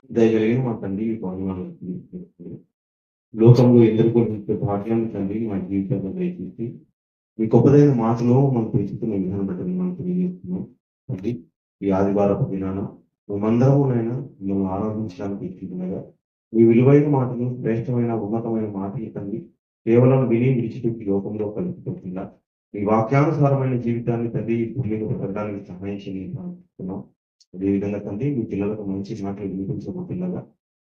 దయగలిగిన మా తండ్రి ఈ వందనాలు. లోకంలో ఎందరికో నిత్య భాగ్యాన్ని తండ్రి మా జీవితంలో దయచేసి మీ గొప్పదైన మాటలో మనం పెంచుతున్న విధానం బట్టి మనం తెలియజేస్తున్నాం తండ్రి. ఈ ఆదివారపు దినాన మేమందరమునైనా మిమ్మల్ని ఆరాధించడానికి ఇచ్చిందనగా మీ విలువైన మాటలు, శ్రేష్టమైన ఉన్నతమైన మాటలు తండ్రి కేవలం విని విడిచిపెట్టి లోకంలో కలుపుకోకుండా మీ వాక్యానుసారమైన జీవితాన్ని తండ్రి ఈ భూమి మీద పెట్టడానికి సహాయం చేయాలనుకుంటున్నాం. అదేవిధంగా తండ్రి మీ పిల్లలకు మంచి మాటలు వినిపించబోతుండగా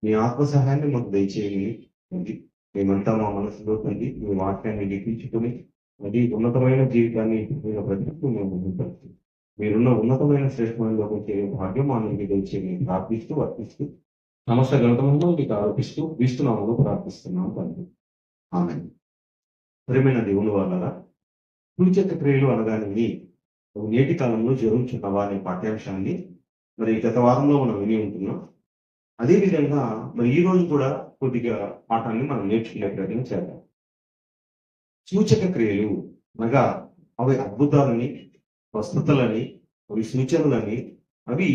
మీ ఆత్మ సహాయాన్ని మాకు దయచేయండి తండ్రి. మేమంతా మా మనసులో తండ్రి మీ వాక్యాన్ని లిఖించుకొని అది ఉన్నతమైన జీవితాన్ని మీద బ్రతుకుతూ మేము ముందుకు మీరున్న ఉన్నతమైన శ్రేష్టమైన లోకం చేయ భాగ్యం మానవునికి దయచేయని ప్రార్థిస్తూ వర్తిస్తూ సమస్త గ్రంథంలో మీకు ఆరోపిస్తూ క్రీస్తునామములో ప్రార్థిస్తున్నాం తండ్రి. ఆమేన్. ప్రియమైన దేవుని వాళ్ళరా, సూచక క్రియలు అనగానే నేటి కాలంలో జరుగుతున్నవా అనే పాఠ్యాంశాన్ని మరి గత వారంలో మనం విని ఉంటున్నాం. అదేవిధంగా మరి ఈ రోజు కూడా కొద్దిగా పాఠాన్ని మనం నేర్చుకునే ప్రయత్నం చేద్దాం. సూచక క్రియలు అనగా అవి అద్భుతాలని, స్వస్థతలని, అవి సూచనలని, అవి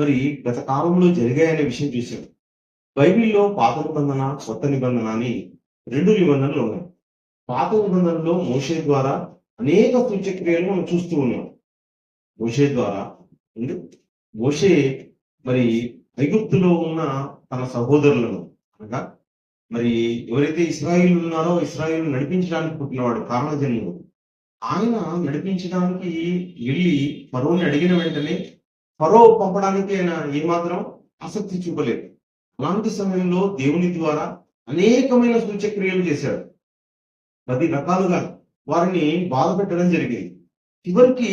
మరి గత కాలంలో జరిగాయనే విషయం చూశాం. బైబిల్లో పాత నిబంధన, కొత్త నిబంధన అని 2 నిబంధనలు ఉన్నాయి. పాత నిబంధనలో మోషే ద్వారా అనేక సూచక క్రియలు మనం చూస్తూ ఉన్నాం. మోషే ద్వారా మోషే మరి ఐగుప్తులో ఉన్న తన సహోదరులను అనగా మరి ఎవరైతే ఇశ్రాయేలు ఉన్నారో ఇశ్రాయేలు నడిపించడానికి పుట్టినవాడు కారణజన్ముడు, ఆయన నడిపించడానికి వెళ్ళి ఫరోని అడిగిన వెంటనే ఫరో పంపడానికి ఆయన ఏమాత్రం ఆసక్తి చూపలేదు. అలాంటి సమయంలో దేవుని ద్వారా అనేకమైన సూచక్రియలు చేశాడు. 10 రకాలుగా వారిని బాధ పెట్టడం జరిగింది. చివరికి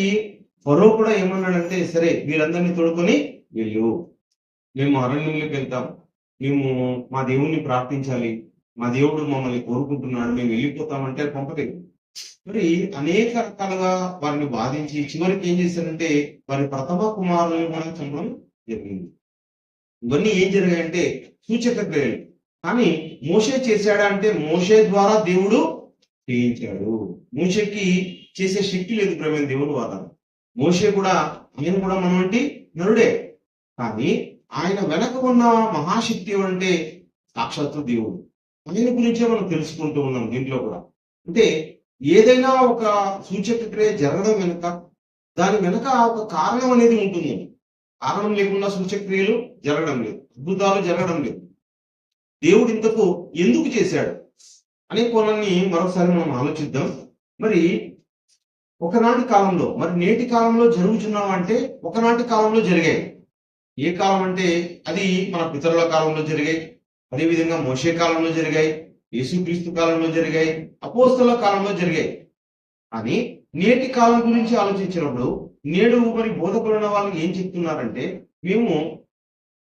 ఫరో కూడా ఏమన్నాడంటే, సరే వీరందరినీ తోడుకొని వెళ్ళు, మేము అరణ్యంలోకి వెళ్తాం, మేము మా దేవుణ్ణి ప్రార్థించాలి, మా దేవుడు మమ్మల్ని కోరుకుంటున్నాడు, మేము వెళ్ళిపోతామంటే పంపలేదు. మరి అనేక రకాలుగా వారిని బాధించి చివరికి ఏం చేశారంటే వారి ప్రథమ కుమారులను కూడా చంపడం జరిగింది. ఇవన్నీ ఏం జరిగాయంటే సూచక క్రియలు. కానీ మోషే చేశాడా అంటే మోషే ద్వారా దేవుడు చేయించాడు. మోషేకి చేసే శక్తి లేదు ప్రేమ దేవుడు వాళ్ళ. మోషే కూడా ఆయన కూడా మనవంటి నరుడే, కానీ ఆయన వెనక ఉన్న మహాశక్తి అంటే సాక్షాత్తు దేవుడు. ఆయన గురించే మనం తెలుసుకుంటూ ఉన్నాం దీంట్లో కూడా. అంటే ఏదైనా ఒక సూచక క్రియ జరగడం వెనుక దాని వెనుక ఒక కారణం అనేది ఉంటుంది. కారణం లేకుండా సూచక క్రియలు జరగడం లేదు, అద్భుతాలు జరగడం లేదు. దేవుడు ఇంతకు ఎందుకు చేశాడు అనే కోణాన్ని మరొకసారి మనం ఆలోచిద్దాం. మరి ఒకనాటి కాలంలో మరి నేటి కాలంలో జరుగుతున్నాం అంటే ఒకనాటి కాలంలో జరిగాయి. ఏ కాలం అంటే అది మన పితరుల కాలంలో జరిగాయి, అదేవిధంగా మోషే కాలంలో జరిగాయి, యేసుక్రీస్తు కాలంలో జరిగాయి, అపోస్తలుల కాలంలో జరిగాయి. అని నేటి కాలం గురించి ఆలోచించినప్పుడు నేడు మరి బోధకులున్న వాళ్ళు ఏం చెప్తున్నారంటే, మేము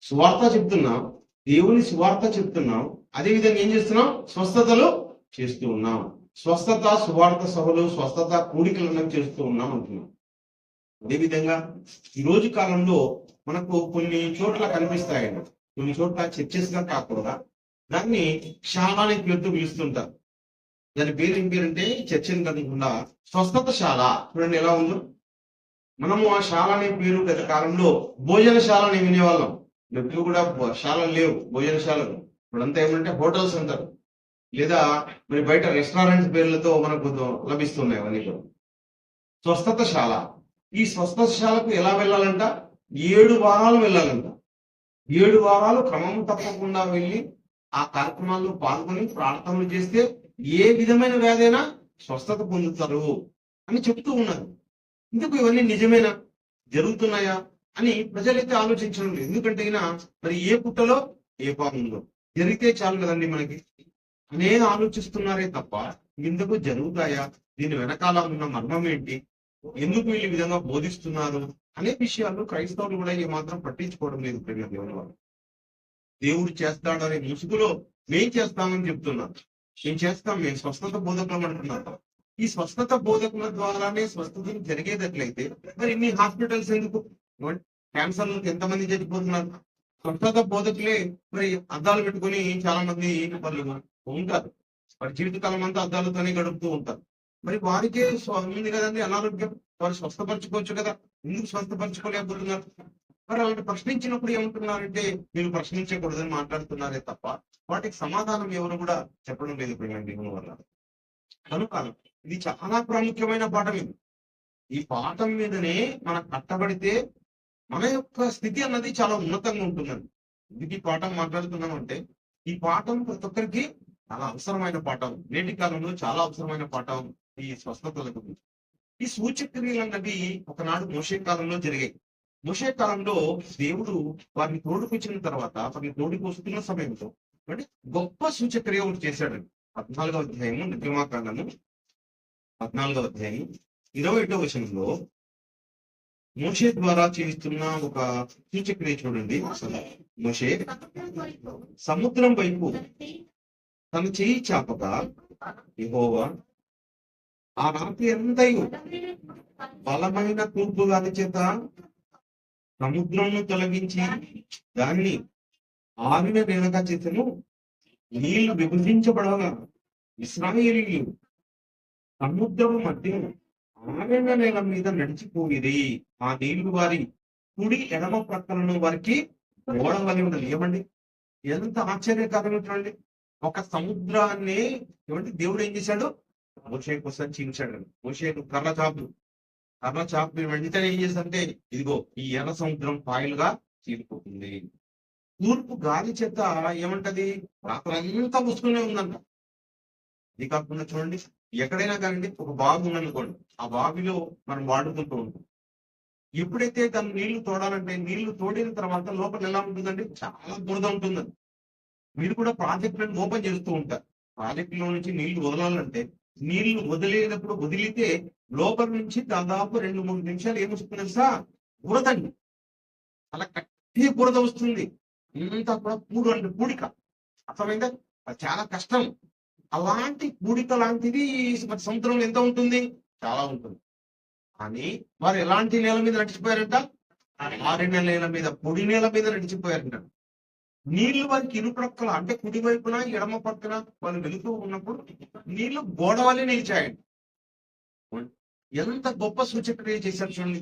సువార్త చెప్తున్నాం, దేవుని సువార్త చెప్తున్నాం, అదేవిధంగా ఏం చేస్తున్నాం, స్వస్థతలు చేస్తూ ఉన్నాం, స్వస్థత సువార్త సభలు, స్వస్థత కూడికలను చేస్తూ ఉన్నాం అంటున్నాం. అదేవిధంగా ఈ రోజు కాలంలో మనకు కొన్ని చోట్ల కనిపిస్తాయండి. కొన్ని చోట్ల చర్చెస్ గా కాకుండా దాన్ని శాల అనే పేరుతో పిలుస్తుంటారు. దాని పేరు ఏం పేరంటే చర్చని కాకుండా స్వస్థతశాల. చూడండి ఎలా ఉందో. మనము ఆ శాల అనే పేరు గత కాలంలో భోజనశాల అని వినేవాళ్ళం. ఎప్పుడు కూడా శాలలు లేవు, భోజనశాలలు. ఇప్పుడంతా ఏమంటే హోటల్స్ అంటారు, లేదా మరి బయట రెస్టారెంట్స్ పేర్లతో మనకు లభిస్తున్నాయి అవన్నీ కూడా. స్వస్థతశాల. ఈ స్వస్థతశాలకు ఎలా వెళ్ళాలంట? 7 వారాలు వెళ్ళాలంట. 7 వారాలు క్రమం తప్పకుండా వెళ్ళి ఆ కార్యక్రమాల్లో పాల్గొని ప్రార్థనలు చేస్తే ఏ విధమైన వ్యాధైనా స్వస్థత పొందుతారు అని చెప్తూ ఉన్నారు. ఇందుకు ఇవన్నీ నిజమేనా, జరుగుతున్నాయా అని ప్రజలైతే ఆలోచించడం లేదు. ఎందుకంటే మరి ఏ పుట్టలో ఏ పాము ఉందో జరిగితే చాలు కదండి మనకి అనేది ఆలోచిస్తున్నారే తప్ప ఇందుకు జరుగుతాయా, దీని వెనకాల ఉన్న మర్మం ఏంటి, ఎందుకు వీళ్ళు ఈ విధంగా బోధిస్తున్నారు అనే విషయాలు క్రైస్తవులు కూడా ఏమాత్రం పట్టించుకోవడం లేదు. ప్రేమ దేవుని వాళ్ళు దేవుడు చేస్తాడు అనే ముసుగులో మేం చేస్తామని చెప్తున్నాం. మేము చేస్తాం, మేము స్వస్థత బోధకులం అంటున్నాం. ఈ స్వస్థత బోధకుల ద్వారానే స్వస్థతలు జరిగేటట్లయితే మరి ఇన్ని హాస్పిటల్స్ ఎందుకు? క్యాన్సర్లకు ఎంతమంది చనిపోతున్నారు? స్వస్థత బోధకులే మరి అద్దాలు పెట్టుకుని చాలా మంది వాళ్ళు ఉంటారు, వారి జీవితకాలం అంతా అద్దాలతోనే గడుపుతూ ఉంటారు. మరి వారికే ఉంది కదండి అనారోగ్యం, వారు స్వస్థపరచుకోవచ్చు కదా, ఎందుకు స్వస్థపరచుకోలేకపోతున్నారు? మరి అలాంటి ప్రశ్నించినప్పుడు ఏమంటున్నారంటే మీరు ప్రశ్నించకూడదని మాట్లాడుతున్నారే తప్ప వాటికి సమాధానం ఎవరు కూడా చెప్పడం లేదు దేవుని వల్ల. కనుక ఇది చాలా ప్రాముఖ్యమైన పాఠం. ఇది ఈ పాఠం మీదనే మనం కట్టబడితే మన యొక్క స్థితి అన్నది చాలా ఉన్నతంగా ఉంటుందండి. ఎందుకు ఈ పాఠం మాట్లాడుతున్నాం అంటే ఈ పాఠం ప్రతి ఒక్కరికి చాలా అవసరమైన పాఠం. నేటి కాలంలో చాలా అవసరమైన పాఠం ఈ స్వస్థతలకు. ఈ సూచక్రియలు అన్నవి ఒకనాడు మోషే కాలంలో జరిగాయి. మోషే కాలంలో దేవుడు వారిని తోడుకొచ్చిన తర్వాత వారిని తోడుకొస్తున్న సమయంలో అంటే గొప్ప సూచక్రియ ఒకటి చేశాడండి. 14వ అధ్యాయము నిర్గమాకాండము 14వ అధ్యాయం 21వ వచనంలో మోషే ద్వారా చేస్తున్న ఒక సూచక్రియ చూడండి. మోషే సముద్రం వైపు తన చేయి చాపగా యెహోవా ఆ రాత్రి అంతయు బలమైన తూర్పు గాలి చేత సముద్రంను తొలగించి దాన్ని ఆరిన నేలగా చేసెను. నీళ్లు విభజించబడగా ఇశ్రాయేలీయులు సముద్రము మధ్య ఆరిన నేల మీద నడిచిపోయేది. ఆ నీళ్లు వారి కుడి ఎడమ ప్రక్కలను వారికి ఓడవలి ఉండదు. ఏమండి ఎంత ఆశ్చర్యకరంగా చూడండి. ఒక సముద్రాన్ని ఏమంటే దేవుడు ఏం చేశాడు? మోషే కోసం చీల్చాడు. మోషేకు కర్ర చాపు వెంటనే ఏం చేశాడంటే ఇదిగో ఈ ఎర్ర సముద్రం పాయలుగా చీలిపోతుంది. తూర్పు గాలి చేత ఏమంటది రాత్రంతా మూసుకునే ఉందంట. ఇది కాకుండా చూడండి ఎక్కడైనా కానీ ఒక బావి ఉందనుకోండి, ఆ బావిలో మనం వాడుకుంటూ ఉంటాం. ఎప్పుడైతే దాన్ని నీళ్లు తోడాలంటే నీళ్లు తోడిన తర్వాత లోపల ఎలా ఉంటుందండి? చాలా బురద ఉంటుందండి. మీరు కూడా ప్రాజెక్టులను ఓపెన్ చేస్తూ ఉంటారు. ప్రాజెక్టులో నుంచి నీళ్లు వదలాలంటే నీళ్లు వదిలితే లోపల నుంచి దాదాపు 2-3 నిమిషాలు ఏమొస్తుంది తెలుసా? బురదండి. అలా కట్టి బురద వస్తుంది. ఇంత కూడా పూడిక. అర్థమైందా? అది చాలా కష్టం. అలాంటి పూడిక లాంటిది సముద్రంలో ఎంత ఉంటుంది? చాలా ఉంటుంది. కానీ వారు ఎలాంటి నేల మీద నడిచిపోయారంట? ఆరిన నేల మీద, పొడి నేల మీద నడిచిపోయారంట. నీళ్లు వారికి ఇరుప్రక్కల అంటే కుడి వైపున ఎడమ పక్కన వాళ్ళు వెళుతూ ఉన్నప్పుడు నీళ్లు గోడవలే నిలిచాయండి. ఎంత గొప్ప సూచక్రియ చేశారు చూడండి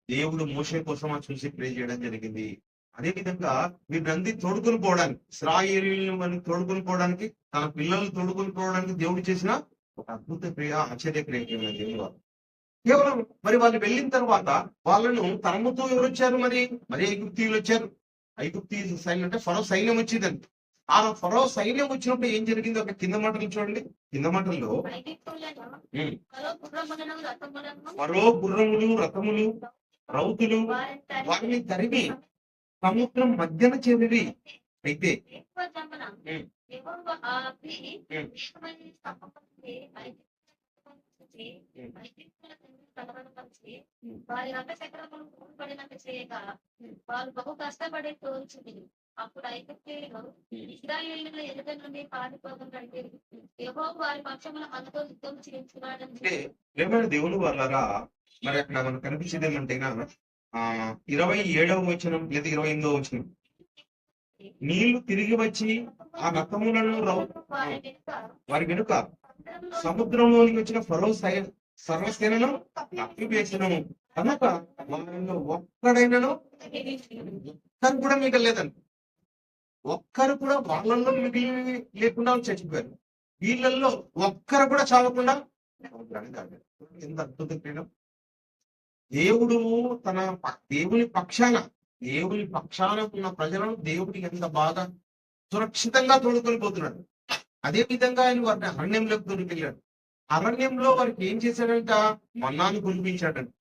దేవుడు మోషే కోసం ఆ సూచక్రియ చేయడం జరిగింది. అదే విధంగా మీరు నంది తోడుకొని పోవడానికి, ఇశ్రాయేలీయులను తోడుకొని పోవడానికి, తన పిల్లలు తోడుకొని పోవడానికి దేవుడు చేసిన ఒక అద్భుత క్రియ, ఆశ్చర్య క్రియ దేవుడు. కేవలం మరి వాళ్ళు వెళ్ళిన తర్వాత వాళ్ళను తరుముతూ ఎవరు వచ్చారు? మరి ఐగుప్తీయులు వచ్చారు. ఐగుప్తీ సైన్యం అంటే ఫరో సైన్యం వచ్చిందండి. ఆ ఫరో సైన్యం వచ్చినప్పుడు ఏం జరిగింది? ఒక కింద మాటలు చూడండి. కింద మాటల్లో ఫరో గుర్రములు, రథములు, రౌతులు వారిని తరిమి సముద్రం మధ్యన చేరి అయితే వారి రంగ చక్రములు పడినట్టు చేయక వారు బహు కష్టపడి తోల్చుది. అప్పుడు ఐగుప్తీయులు ఇశ్రాయేలీయుల ఎదుట నుండి పారిపోతుంటే యెహోవా వారి పక్షమున మనతో యుద్ధం చేయించున్నాడని దేవుని వాళ్ళరా. మరి అక్కడ మనకు కనిపించేది ఏమంటే 27వ వచనం లేదా 28వ వచనం, నీళ్లు తిరిగి వచ్చి ఆ రథములను వారి వెనుక సముద్రంలోనికి వచ్చిన ఫరో సర్వసేనను తప్పివేసను. కనుక వారిలో ఒక్కడైనాను ఒక్కరు కూడా మిగలేదండి. ఒక్కరు కూడా వాళ్ళల్లో మిగిలి లేకుండా చచ్చిపోయారు. వీళ్ళల్లో ఒక్కరు కూడా చావకుండా ఎంత అద్భుత క్రీడం. దేవుడు దేవుని పక్షాన ఉన్న ప్రజలను దేవుడికి ఎంత బాగా సురక్షితంగా తోడుకొని పోతున్నాడు. అదే విధంగా ఆయన వారిని అరణ్యంలోకి తోడుకెళ్ళాడు. అరణ్యంలో వారికి ఏం చేశాడంట? మన్నాను కురిపించాడంట.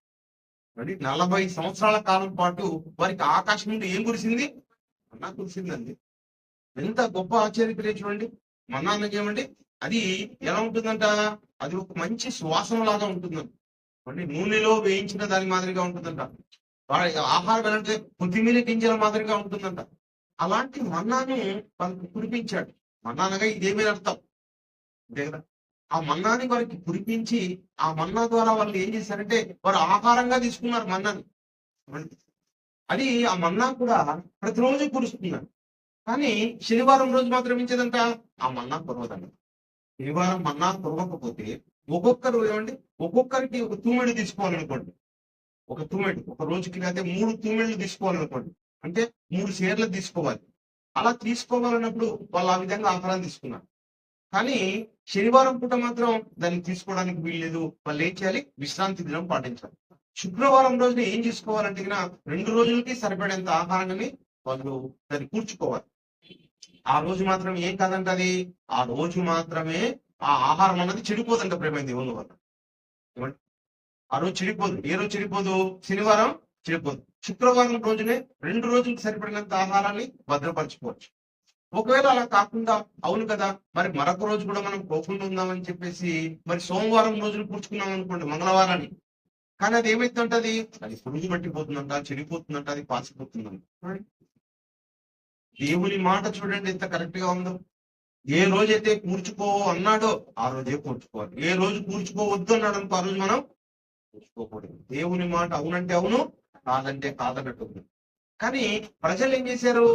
40 సంవత్సరాల కాలం పాటు వారికి ఆకాశం నుండి ఏం కురిసింది? మన్నా కురిసిందండి. ఎంత గొప్ప ఆశ్చర్య చూడండి. మన్నాన్నకి ఏమండి అది ఎలా ఉంటుందంట? అది ఒక మంచి సువాసన లాగా ఉంటుందంట. నూనెలో వేయించిన దాని మాదిరిగా ఉంటుందంట. ఆహారం అంటే కొత్తిమీర గింజల మాదిరిగా ఉంటుందంట. అలాంటి మన్నాను వాళ్ళకి కురిపించాడు. మన్నానగా ఇదేమీ అర్థం అంతే కదా. ఆ మన్నాని వారికి కురిపించి ఆ మన్నా ద్వారా వాళ్ళు ఏం చేశారంటే వారు ఆహారంగా తీసుకున్నారు మన్నాని. అది ఆ మన్నా కూడా ప్రతిరోజు కురుస్తున్నారు. కానీ శనివారం రోజు మాత్రం ఇచ్చేదంట ఆ మన్నా కురవదండి. శనివారం మన్నా కురవకపోతే ఒక్కొక్కరు ఏమండి ఒక్కొక్కరికి ఒక తూమెడు తీసుకోవాలనుకోండి. ఒక తుమ్మెడు ఒక రోజుకి అయితే 3 తుమ్మెళ్ళు తీసుకోవాలనుకోండి, అంటే 3 సేర్లు తీసుకోవాలి. అలా తీసుకోవాలన్నప్పుడు వాళ్ళు ఆ విధంగా ఆహారం తీసుకున్నారు. కానీ శనివారం పూట మాత్రం దాన్ని తీసుకోవడానికి వీల్లేదు. వాళ్ళు ఏం చేయాలి? విశ్రాంతి దినం పాటించాలి. శుక్రవారం రోజున ఏం చేసుకోవాలంటే 2 రోజులకి సరిపడేంత ఆహారాన్ని వాళ్ళు దాన్ని కూర్చుకోవాలి. ఆ రోజు మాత్రం ఏం కాదంట అది, ఆ రోజు మాత్రమే ఆ ఆహారం అన్నది చెడిపోదంట ప్రేమ దేవుని వల్ల. ఏమంటే ఆ రోజు చెడిపోదు. ఏ రోజు చెడిపోదు? శనివారం చెడిపోదు. శుక్రవారం రోజునే 2 రోజులకు సరిపడినంత ఆహారాన్ని భద్రపరచుకోవచ్చు. ఒకవేళ అలా కాకుండా అవును కదా మరి మరొక రోజు కూడా మనం పోకుండా ఉందామని చెప్పేసి మరి సోమవారం రోజులు కూర్చుకున్నాం అనుకోండి, మంగళవారాన్ని. కానీ అది ఏమైతుంటది? అది పురుగు పట్టిపోతుందంట, చెడిపోతుందంట, అది పాసిపోతుందంట. దేవుని మాట చూడండి ఎంత కరెక్ట్ గా ఉందో. ఏ రోజైతే కూర్చుకో అన్నాడో ఆ రోజే కూర్చుకోవాలి. ఏ రోజు కూర్చుకోవద్దు అన్నాడు అనుకో ఆ రోజు మనం కూర్చుకోకూడదు. దేవుని మాట అవునంటే అవును, కాదంటే కాదన్నట్టు ఉంది. కానీ ప్రజలు ఏం చేశారు?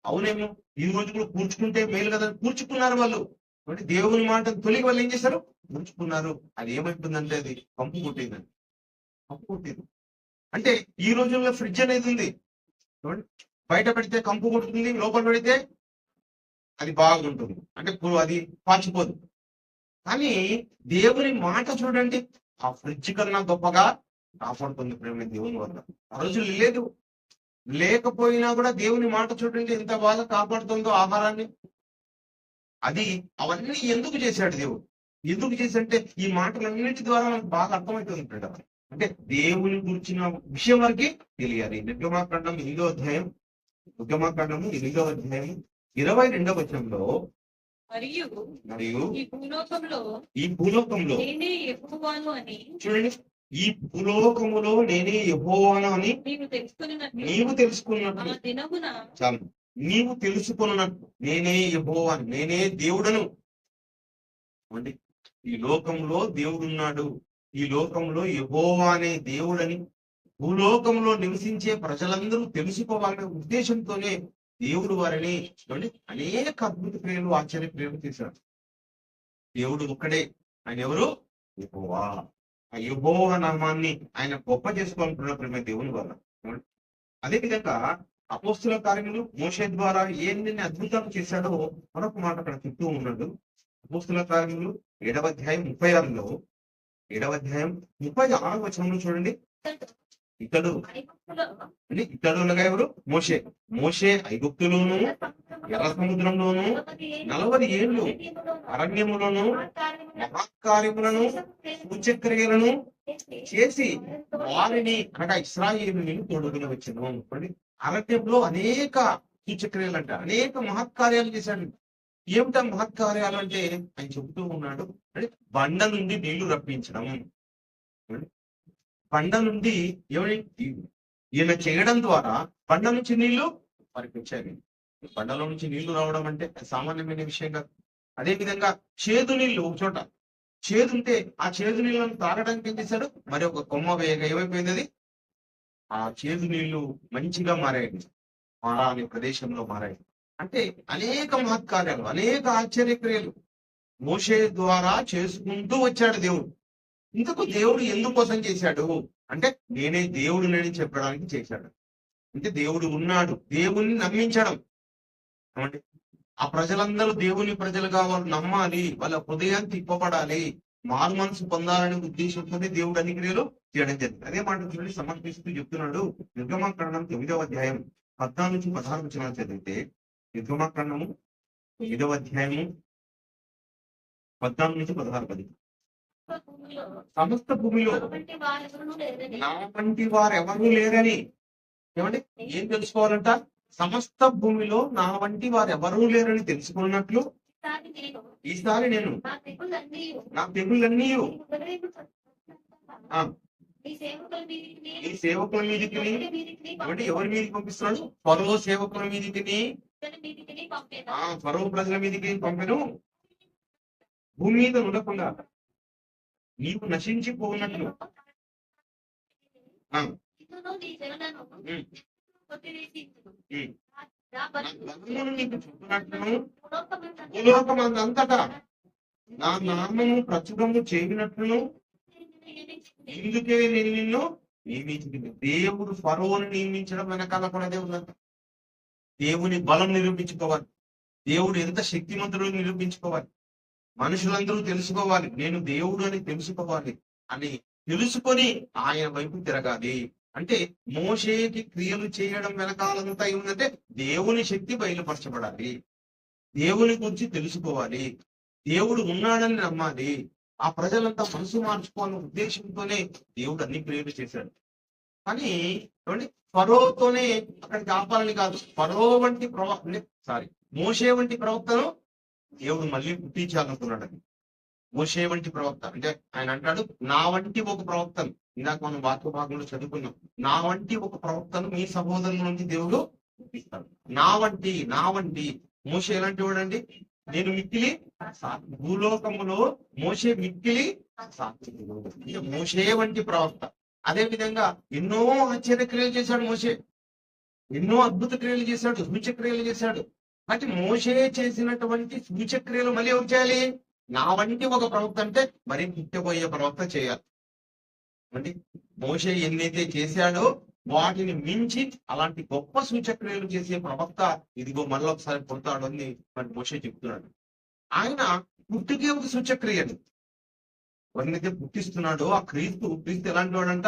అవునేమో ఈ రోజు కూడా కూర్చుకుంటే మేలు కదా కూర్చుకున్నారు వాళ్ళు. అంటే దేవుని మాట తొలిగి వాళ్ళు ఏం చేశారు? కూర్చుకున్నారు. అది ఏమైపోయిందంటే అది పంపు కొట్టేదండి. కంపు కొట్టేది అంటే ఈ రోజుల్లో ఫ్రిడ్జ్ అనేది ఉంది. బయట పెడితే కంపు కొడుతుంది, లోపల పెడితే అది బాగుంటుంది, అంటే అది పాచిపోదు. కానీ దేవుని మాట చూడండి, ఆ ఫ్రిడ్జ్ కన్నా గొప్పగా కాపాడుతుంది ప్రేమ దేవుని వల్ల. ఆ రోజులు లేదు, లేకపోయినా కూడా దేవుని మాట చూడండి ఎంత బాగా కాపాడుతుందో ఆహారాన్ని. అది అవన్నీ ఎందుకు చేశాడు దేవుడు? ఎందుకు చేశాడంటే ఈ మాటలన్నిటి ద్వారా మనకు బాగా అర్థమవుతుంది ప్రేమ. అంటే దేవుని గురించిన విషయం వరకు తెలియాలి. నిర్గమాకాండం 8వ అధ్యాయం, నిర్గమాకాండము 8వ అధ్యాయం 22వ వచనంలో మరియు ఈ భూలోకంలో నేనే యెహోవాను అని చూడండి, ఈ భూలోకములో నేనే యెహోవాను అని నీవు తెలుసుకున్నట్లు చాలు, నీవు తెలుసుకున్నట్టు నేనే యెహోవాను, నేనే దేవుడను. అంటే ఈ లోకంలో దేవుడున్నాడు, ఈ లోకంలో యెహోవా అనే దేవుడని భూలోకంలో నివసించే ప్రజలందరూ తెలుసుకోవాలనే ఉద్దేశంతోనే దేవుడు వారిని అనేక అద్భుత క్రియలు, ఆశ్చర్య క్రియలు చేశాడు. దేవుడు ఒక్కడే, ఆయన ఎవరు? యెహోవా. ఆ యెహోవా నామాన్ని ఆయన గొప్ప చేసుకోవాలనుకున్న ప్రేమ దేవుని వల్ల. అదే విధంగా అపోస్తుల కార్యములు మోషే ద్వారా ఎన్ని అద్భుతాలు చేశాడో మరొక మాట అక్కడ చెప్తూ ఉన్నాడు. అపోస్తుల కార్యములు 7వ అధ్యాయం 36లో, 7వ అధ్యాయం 36వ వచనంలో చూడండి. ఇతడు అనగా ఎవరు? మోషే. మోషే ఐగుప్తులోను ఎర్ర సముద్రంలోను 40 ఏళ్ళు అరణ్యములను మహాకార్యములను సూచక్రియలను చేసి వారిని అనగా ఇశ్రాయేలుని తోడుకుని వచ్చాను. అరణ్యంలో అనేక సూచక్రియలు అంట, అనేక మహత్కార్యాలు చేశాడు. ఏమిటా మహత్కార్యాలు అంటే ఆయన చెబుతూ ఉన్నాడు, బండ నుండి నీళ్లు రప్పించడం. బండ నుండి ఈయన చేయడం ద్వారా బండ నుంచి నీళ్లు వారికి వచ్చాయి. బండలో నుంచి నీళ్లు రావడం అంటే సామాన్యమైన విషయం కాదు. అదే విధంగా చేదు నీళ్లు ఒక చోట చేదు ఉంటే ఆ చేదు నీళ్ళను తాగడానికి ఏం చేశాడు? మరి ఒక కొమ్మ వేయగా ఏమైపోయింది? అది ఆ చేదు నీళ్లు మంచిగా మారాయి, మారా అనే ప్రదేశంలో మారాయి. అంటే అనేక మహత్కార్యాలు, అనేక ఆశ్చర్యక్రియలు మోషే ద్వారా చేసుకుంటూ వచ్చాడు దేవుడు. ఇంతకు దేవుడు ఎందుకోసం చేశాడు అంటే నేనే దేవుడినని చెప్పడానికి చేశాడు. అంటే దేవుడు ఉన్నాడు, దేవుణ్ణి నమ్మించడం. ఆ ప్రజలందరూ దేవుని ప్రజలుగా వాళ్ళు నమ్మాలి, వాళ్ళ హృదయాన్ని తిప్పబడాలి, మారు మనసు పొందాలనే ఉద్దేశంతోనే దేవుడు అన్ని క్రియలు చేయడం జరిగింది. అదే మాట చూడండి సమర్పిస్తూ చెప్తున్నాడు. నిర్గమాకాండం 9వ అధ్యాయం 14 నుంచి 16 వచనాలు చదివితే, నిర్గమాకాండము 9వ అధ్యాయము 14 నుంచి 16 సమస్త భూమిలో నా వంటి వారు ఎవరు లేరని. ఏమంటే ఏం తెలుసుకోవాలంట? సమస్త భూమిలో నా వంటి వారు ఎవరూ లేరని తెలుసుకున్నట్లు ఈసారి నేను నా తెగుళ్ళన్నీ ఈ సేవకుల మీదకి అంటే ఎవరి మీదకి పంపిస్తున్నాడు? ఫరో సేవకుల మీదకి, ఫరో ప్రజల మీదకి పంపెను. భూమి మీద ఉండకుండా నీవు నశించిపోనట్లు నీకు చూపినట్లును భూలోకమందంతటా నా నామము ప్రచురము చేయనట్లును ఇందుకే నేను నిన్ను నియమించింది. దేవుడు ఫరోను నియమించడం వెనకాల కూడా అదే ఉన్నది. దేవుని బలం నిరూపించుకోవాలి. దేవుడు ఎంత శక్తిమంతుడు నిరూపించుకోవాలి. మనుషులందరూ తెలుసుకోవాలి, నేను దేవుడు అని తెలుసుకోవాలి అని తెలుసుకొని ఆయన వైపు తిరగాలి. అంటే మోషేకి క్రియలు చేయడం వెనకాలంతా ఏముందంటే దేవుని శక్తి బయలుపరచబడాలి, దేవుని గురించి తెలుసుకోవాలి, దేవుడు ఉన్నాడని నమ్మాలి. ఆ ప్రజలంతా మనసు మార్చుకోవాలనే ఉద్దేశంతోనే దేవుడు అన్ని క్రియలు చేశాడు. కానీ ఏమండి, ఫరోతోనే అక్కడికి ఆపాలని కాదు. ఫరో వంటి మోషే వంటి ప్రవక్తను దేవుడు మళ్ళీ పుట్టించాలనుకున్నాడు. మోషే వంటి ప్రవక్త అంటే ఆయన అంటాడు, నా వంటి ఒక ప్రవక్తను, ఇందాక మనం వాక్య భాగంలో చదువుకున్నాం, నా వంటి ఒక ప్రవక్తను మీ సహోదరుల నుంచి దేవుడు పుట్టిస్తాడు. నా వంటి మోషే ఎలాంటి వాడండి? నేను మిక్కిలి భూలోకములో మోషే మిక్కిలి సాత్వికుడు. అంటే మోషే వంటి ప్రవక్త. అదే విధంగా ఎన్నో ఆశ్చర్య క్రియలు చేశాడు మోషే, ఎన్నో అద్భుత క్రియలు చేశాడు, సూచక్రియలు చేశాడు. అంటే మోషే చేసినటువంటి సూచక్రియలు మళ్ళీ ఎవరు చేయాలి? నా వంటి ఒక ప్రవక్త అంటే మరి పుట్టబోయే ప్రవక్త చేయాలి. అంటే మోషే ఎన్నైతే చేశాడో వాటిని మించి అలాంటి గొప్ప సూచక్రియలు చేసే ప్రవక్త ఇదిగో మళ్ళీ ఒకసారి పుడతాడు అని మరి మోషే చెప్తున్నాడు. ఆయన పుట్టుకే ఒక సూచక్రియలు ఎవరినైతే పుట్టిస్తున్నాడో ఆ క్రీస్తు ఎలాంటి వాడంట?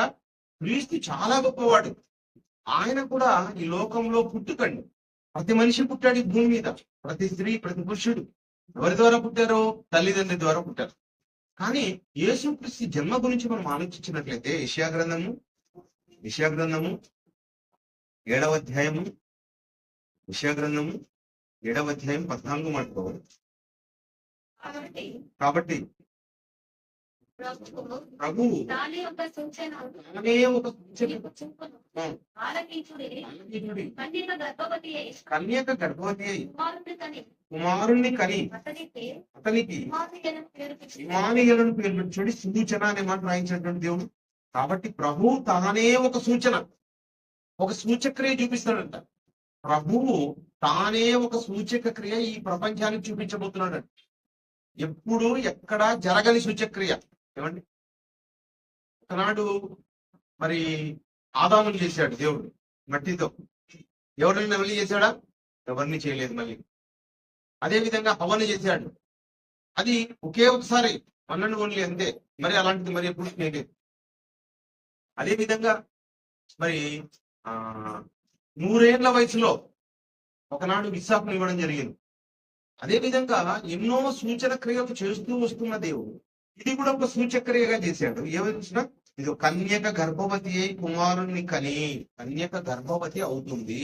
క్రీస్తు చాలా గొప్పవాడు. ఆయన కూడా ఈ లోకంలో పుట్టుకండి. ప్రతి మనిషి పుట్టాడు ఈ భూమి మీద, ప్రతి స్త్రీ, ప్రతి పురుషుడు ఎవరి ద్వారా పుట్టారో? తల్లిదండ్రుల ద్వారా పుట్టారు. కానీ యేసుక్రీస్తు జన్మ గురించి మనం ఆలోచించినట్లయితే యెషయా గ్రంథము 7వ అధ్యాయము, యెషయా గ్రంథము 7వ అధ్యాయం 14 మాట్లాడుకోవాలి. కాబట్టి ప్రభువు దాని యొక్క సూచన అనే ఒక కన్యక గర్భవతి అయి కుమారుణ్ణి కని అతనికి ఇమ్మానుయేలును పేరు పెట్టి సూచన అనే మాట రాయించినటువంటి దేవుడు. కాబట్టి ప్రభు తానే ఒక సూచన, ఒక సూచక్రియ చూపిస్తాడంట. ప్రభువు తానే ఒక సూచక క్రియ ఈ ప్రపంచానికి చూపించబోతున్నాడంట. ఎప్పుడు ఎక్కడ జరగని సూచక్రియ. ఏమండి, ఒకనాడు మరి ఆదామును చేశాడు దేవుడు మట్టితో. ఎవరిని మళ్ళీ చేశాడా? ఎవరిని చేయలేదు. మళ్ళీ అదే విధంగా హవ్వను చేశాడు. అది ఒకే ఒకసారి 12 ఓన్లీ అంతే. మరి అలాంటిది మరి ఎప్పుడు చేయలేదు. అదే విధంగా మరి 100 ఏళ్ల వయసులో ఒకనాడు ఇస్సాకును ఇవ్వడం జరిగింది. అదే విధంగా ఎన్నో సూచన క్రియలు చేస్తూ వస్తున్న దేవుడు ఇది కూడా ఒక సూచక్రియగా చేశాడు. ఏమైనా ఇది కన్యక గర్భవతి అయి కుమారుణ్ణి కని, కన్యక గర్భవతి అవుతుంది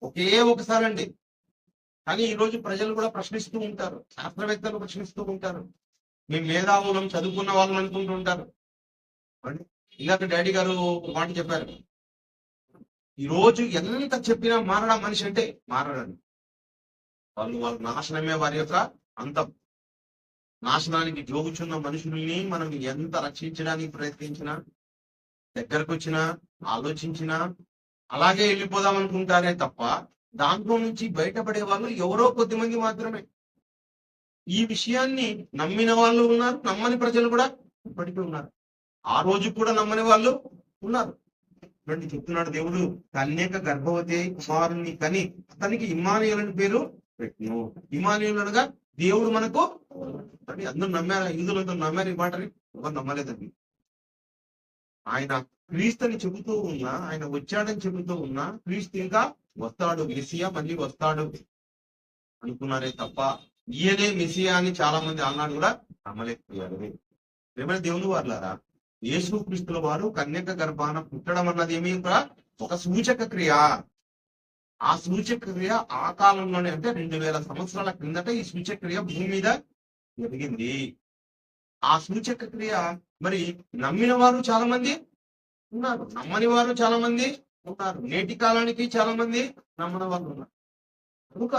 ఒకే ఒకసారి అండి. కానీ ఈ రోజు ప్రజలు కూడా ప్రశ్నిస్తూ ఉంటారు, శాస్త్రవేత్తలు ప్రశ్నిస్తూ ఉంటారు, మేము మేధావులం, చదువుకున్న వాళ్ళని అనుకుంటూ ఉంటారు. ఇందాక డాడీ గారు ఒక మాట చెప్పారు, ఈ రోజు ఎంత చెప్పినా మారడా మనిషి అంటే మారడండి. వాళ్ళు నాశనమే వారి యొక్క అంతం. నాశనానికి జోగుచున్న మనుషుల్ని మనం ఎంత రక్షించడానికి ప్రయత్నించినా, దగ్గరకు వచ్చినా, ఆలోచించినా అలాగే వెళ్ళిపోదాం అనుకుంటారే తప్ప దాంట్లో నుంచి బయటపడే వాళ్ళు ఎవరో కొద్దిమంది మాత్రమే. ఈ విషయాన్ని నమ్మిన వాళ్ళు ఉన్నారు, నమ్మని ప్రజలు కూడా ఇప్పటికీ ఉన్నారు. ఆ రోజు కూడా నమ్మని వాళ్ళు ఉన్నారు. చెప్తున్నాడు దేవుడు, కన్యక గర్భవతి కుమారుని కని అతనికి ఇమ్మానుయేలు పేరు పెట్టిను. ఇమ్మానుయేలు అనగా దేవుడు మనకు. అందరూ నమ్మారా? యూదులందరూ నమ్మారు ఈ మాటని? ఎవరు నమ్మలేదండి. ఆయన క్రీస్తుని చెబుతూ ఉన్నా, ఆయన వచ్చాడని చెబుతూ ఉన్నా, క్రీస్తు ఇంకా వస్తాడు, మెస్సియా మళ్ళీ వస్తాడు అనుకున్నారే తప్ప ఈయనే మెస్సియా అని చాలా మంది అన్నాడు కూడా నమ్మలేకపోయారు. ఏమైనా దేవుని వారులారా, యేసు క్రీస్తుల వారు కన్యక గర్భాన పుట్టడం అన్నది ఏమి ఒక సూచక క్రియ. ఆ సూచక క్రియ ఆ కాలంలోనే, అంటే 2000 సంవత్సరాల క్రిందట ఈ సూచక క్రియ భూమి మీద జరిగింది. ఆ సూచక క్రియ మరి నమ్మిన వారు చాలా మంది ఉన్నారు, నమ్మని వారు చాలా మంది ఉన్నారు. నేటి కాలానికి చాలా మంది నమ్మని వాళ్ళు ఉన్నారు. కనుక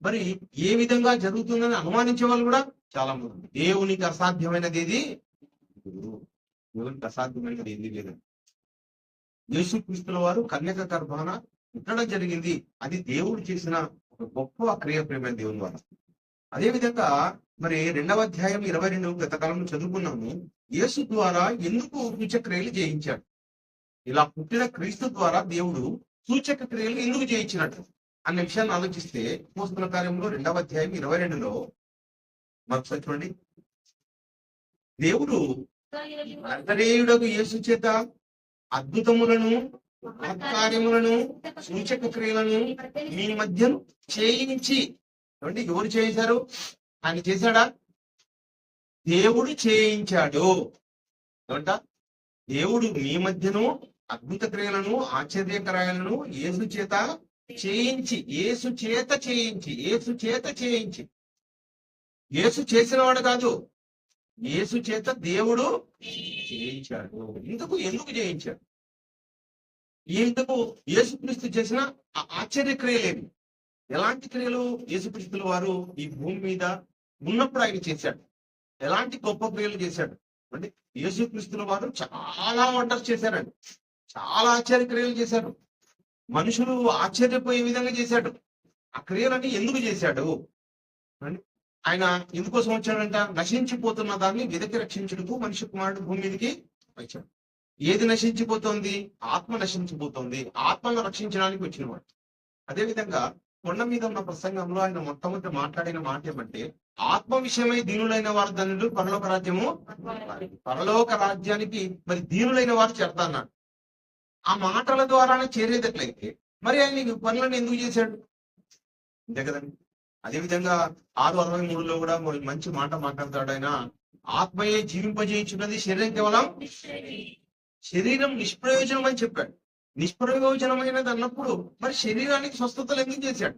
మరి ఏ విధంగా జరుగుతుందని అనుమానించే వాళ్ళు కూడా చాలా మంది. దేవునికి అసాధ్యమైనది ఏది? దేవునికి అసాధ్యమైనది ఏది లేదండి. యేసు క్రీస్తుల వారు కన్యక గర్భాన పుట్టడం జరిగింది. అది దేవుడు చేసిన ఒక గొప్ప క్రియ, ప్రేమ దేవుని వారు. అదే విధంగా మరి 2వ అధ్యాయం 22 గత కాలంలో చదువుకున్నాము. యేసు ద్వారా ఎందుకు సూచక్రియలు చేయించాడు? ఇలా పుట్టిన క్రీస్తు ద్వారా దేవుడు సూచక క్రియలు ఎందుకు చేయించినట్టు అన్న విషయాన్ని ఆలోచిస్తే అపోస్తలుల కార్యంలో 2వ అధ్యాయం 22లో మరొకసారి చూడండి. దేవుడు నజరేయుడగు యేసు చేత అద్భుతములను కార్యములను సూచక క్రియలను మీ మధ్యను చేయించి, ఏమండి ఎవరు చేయించారు? ఆయన చేశాడా? దేవుడు చేయించాడు. ఏమంట? దేవుడు మీ మధ్యను అద్భుత క్రియలను ఆశ్చర్యకరాలను యేసు చేత చేయించి, యేసు చేత చేయించి, యేసు చేత చేయించి. యేసు చేసిన వాడు కాదు, యేసు చేత దేవుడు చేయించాడు. ఎందుకు చేయించాడు? ఎందుకు? యేసుక్రీస్తు చేసిన ఆశ్చర్య క్రియలేవి? ఎలాంటి క్రియలు యేసుక్రీస్తుల వారు ఈ భూమి మీద ఉన్నప్పుడు ఆయన చేశాడు? ఎలాంటి గొప్ప క్రియలు చేశాడు అంటే యేసుక్రీస్తుల వారు చాలా వండర్స్ చేశారండి, చాలా ఆశ్చర్య క్రియలు చేశాడు. మనుషులు ఆశ్చర్యపోయే విధంగా చేశాడు. ఆ క్రియలన్నీ ఎందుకు చేశాడు? ఆయన ఎందుకోసం వచ్చాడంట? నశించిపోతున్న దాన్ని వెదకి రక్షించుటకు మనిషి కుమారుడు భూమి మీదకి వచ్చాడు. ఏది నశించిపోతుంది? ఆత్మ నశించిపోతుంది. ఆత్మను రక్షించడానికి వచ్చినవాడు. అదేవిధంగా కొండ మీద ఉన్న ప్రసంగంలో ఆయన మొట్టమొదటి మాట్లాడిన మాట ఏమంటే, ఆత్మ విషయమై దీనులైన వారు ధనులు పరలోక రాజ్యము, పరలోక రాజ్యానికి మరి దీనులైన వారు చేరతాన్నాడు. ఆ మాటల ద్వారానే చేరేటట్లయితే మరి ఆయన పనులను ఎందుకు చేశాడు? అంతే కదండి. అదేవిధంగా 6:63లో కూడా మంచి మాట మాట్లాడతాడు ఆయన. ఆత్మయే జీవింపజేయించున్నది, శరీరం కేవలం శరీరం నిష్ప్రయోజనం అని చెప్పాడు. నిష్ప్రయోజనమైనది అన్నప్పుడు మరి శరీరానికి స్వస్థతలు ఎందుకు చేశాడు?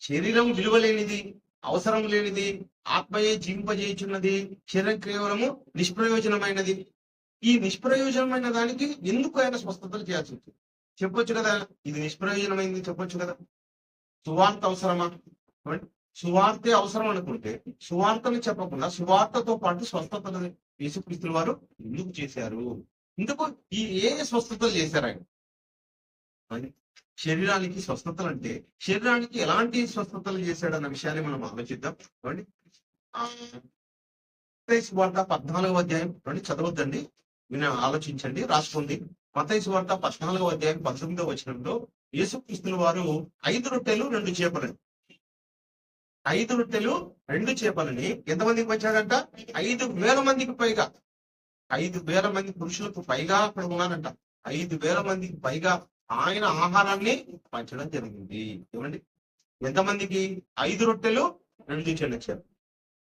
శరీరం విలువ లేనిది, అవసరం లేనిది, ఆత్మయే జీవింపజేయుచున్నది, శరీరం కేవలము నిష్ప్రయోజనమైనది. ఈ నిష్ప్రయోజనమైన దానికి ఎందుకు ఆయన స్వస్థతలు చేయాల్సి వచ్చింది? చెప్పొచ్చు కదా, ఇది నిష్ప్రయోజనమైంది చెప్పొచ్చు కదా. సువార్త అవసరమా? సువార్తే అవసరం అనుకుంటే సువార్తను చెప్పకుండా సువార్తతో పాటు స్వస్థతలు యేసుక్రీస్తుల వారు ఎందుకు చేశారు? ఎందుకు ఏ స్వస్థతలు చేశారు ఆయన? శరీరానికి స్వస్థతలు అంటే శరీరానికి ఎలాంటి స్వస్థతలు చేశాడు అన్న విషయాన్ని మనం ఆలోచిద్దాం. చూడండి, మత్తయి సువార్త 14వ అధ్యాయం చదవద్దండి, ఆలోచించండి, రాసుకోండి. మత్తయి సువార్త 14వ అధ్యాయం 19వ వచనంలో యేసుక్రీస్తుల వారు 5 రొట్టెలు 2 చేపలని 5 రొట్టెలు 2 చేపలని ఎంతమందికి వచ్చాడంట? 5,000 మందికి పైగా, 5,000 మంది పురుషులకు పైగా అక్కడ ఉన్నారంట. 5,000 మందికి పైగా ఆయన ఆహారాన్ని పంచడం జరిగింది. ఏమండి, ఎంతమందికి? 5 రొట్టెలు 2 చెల్లించారు.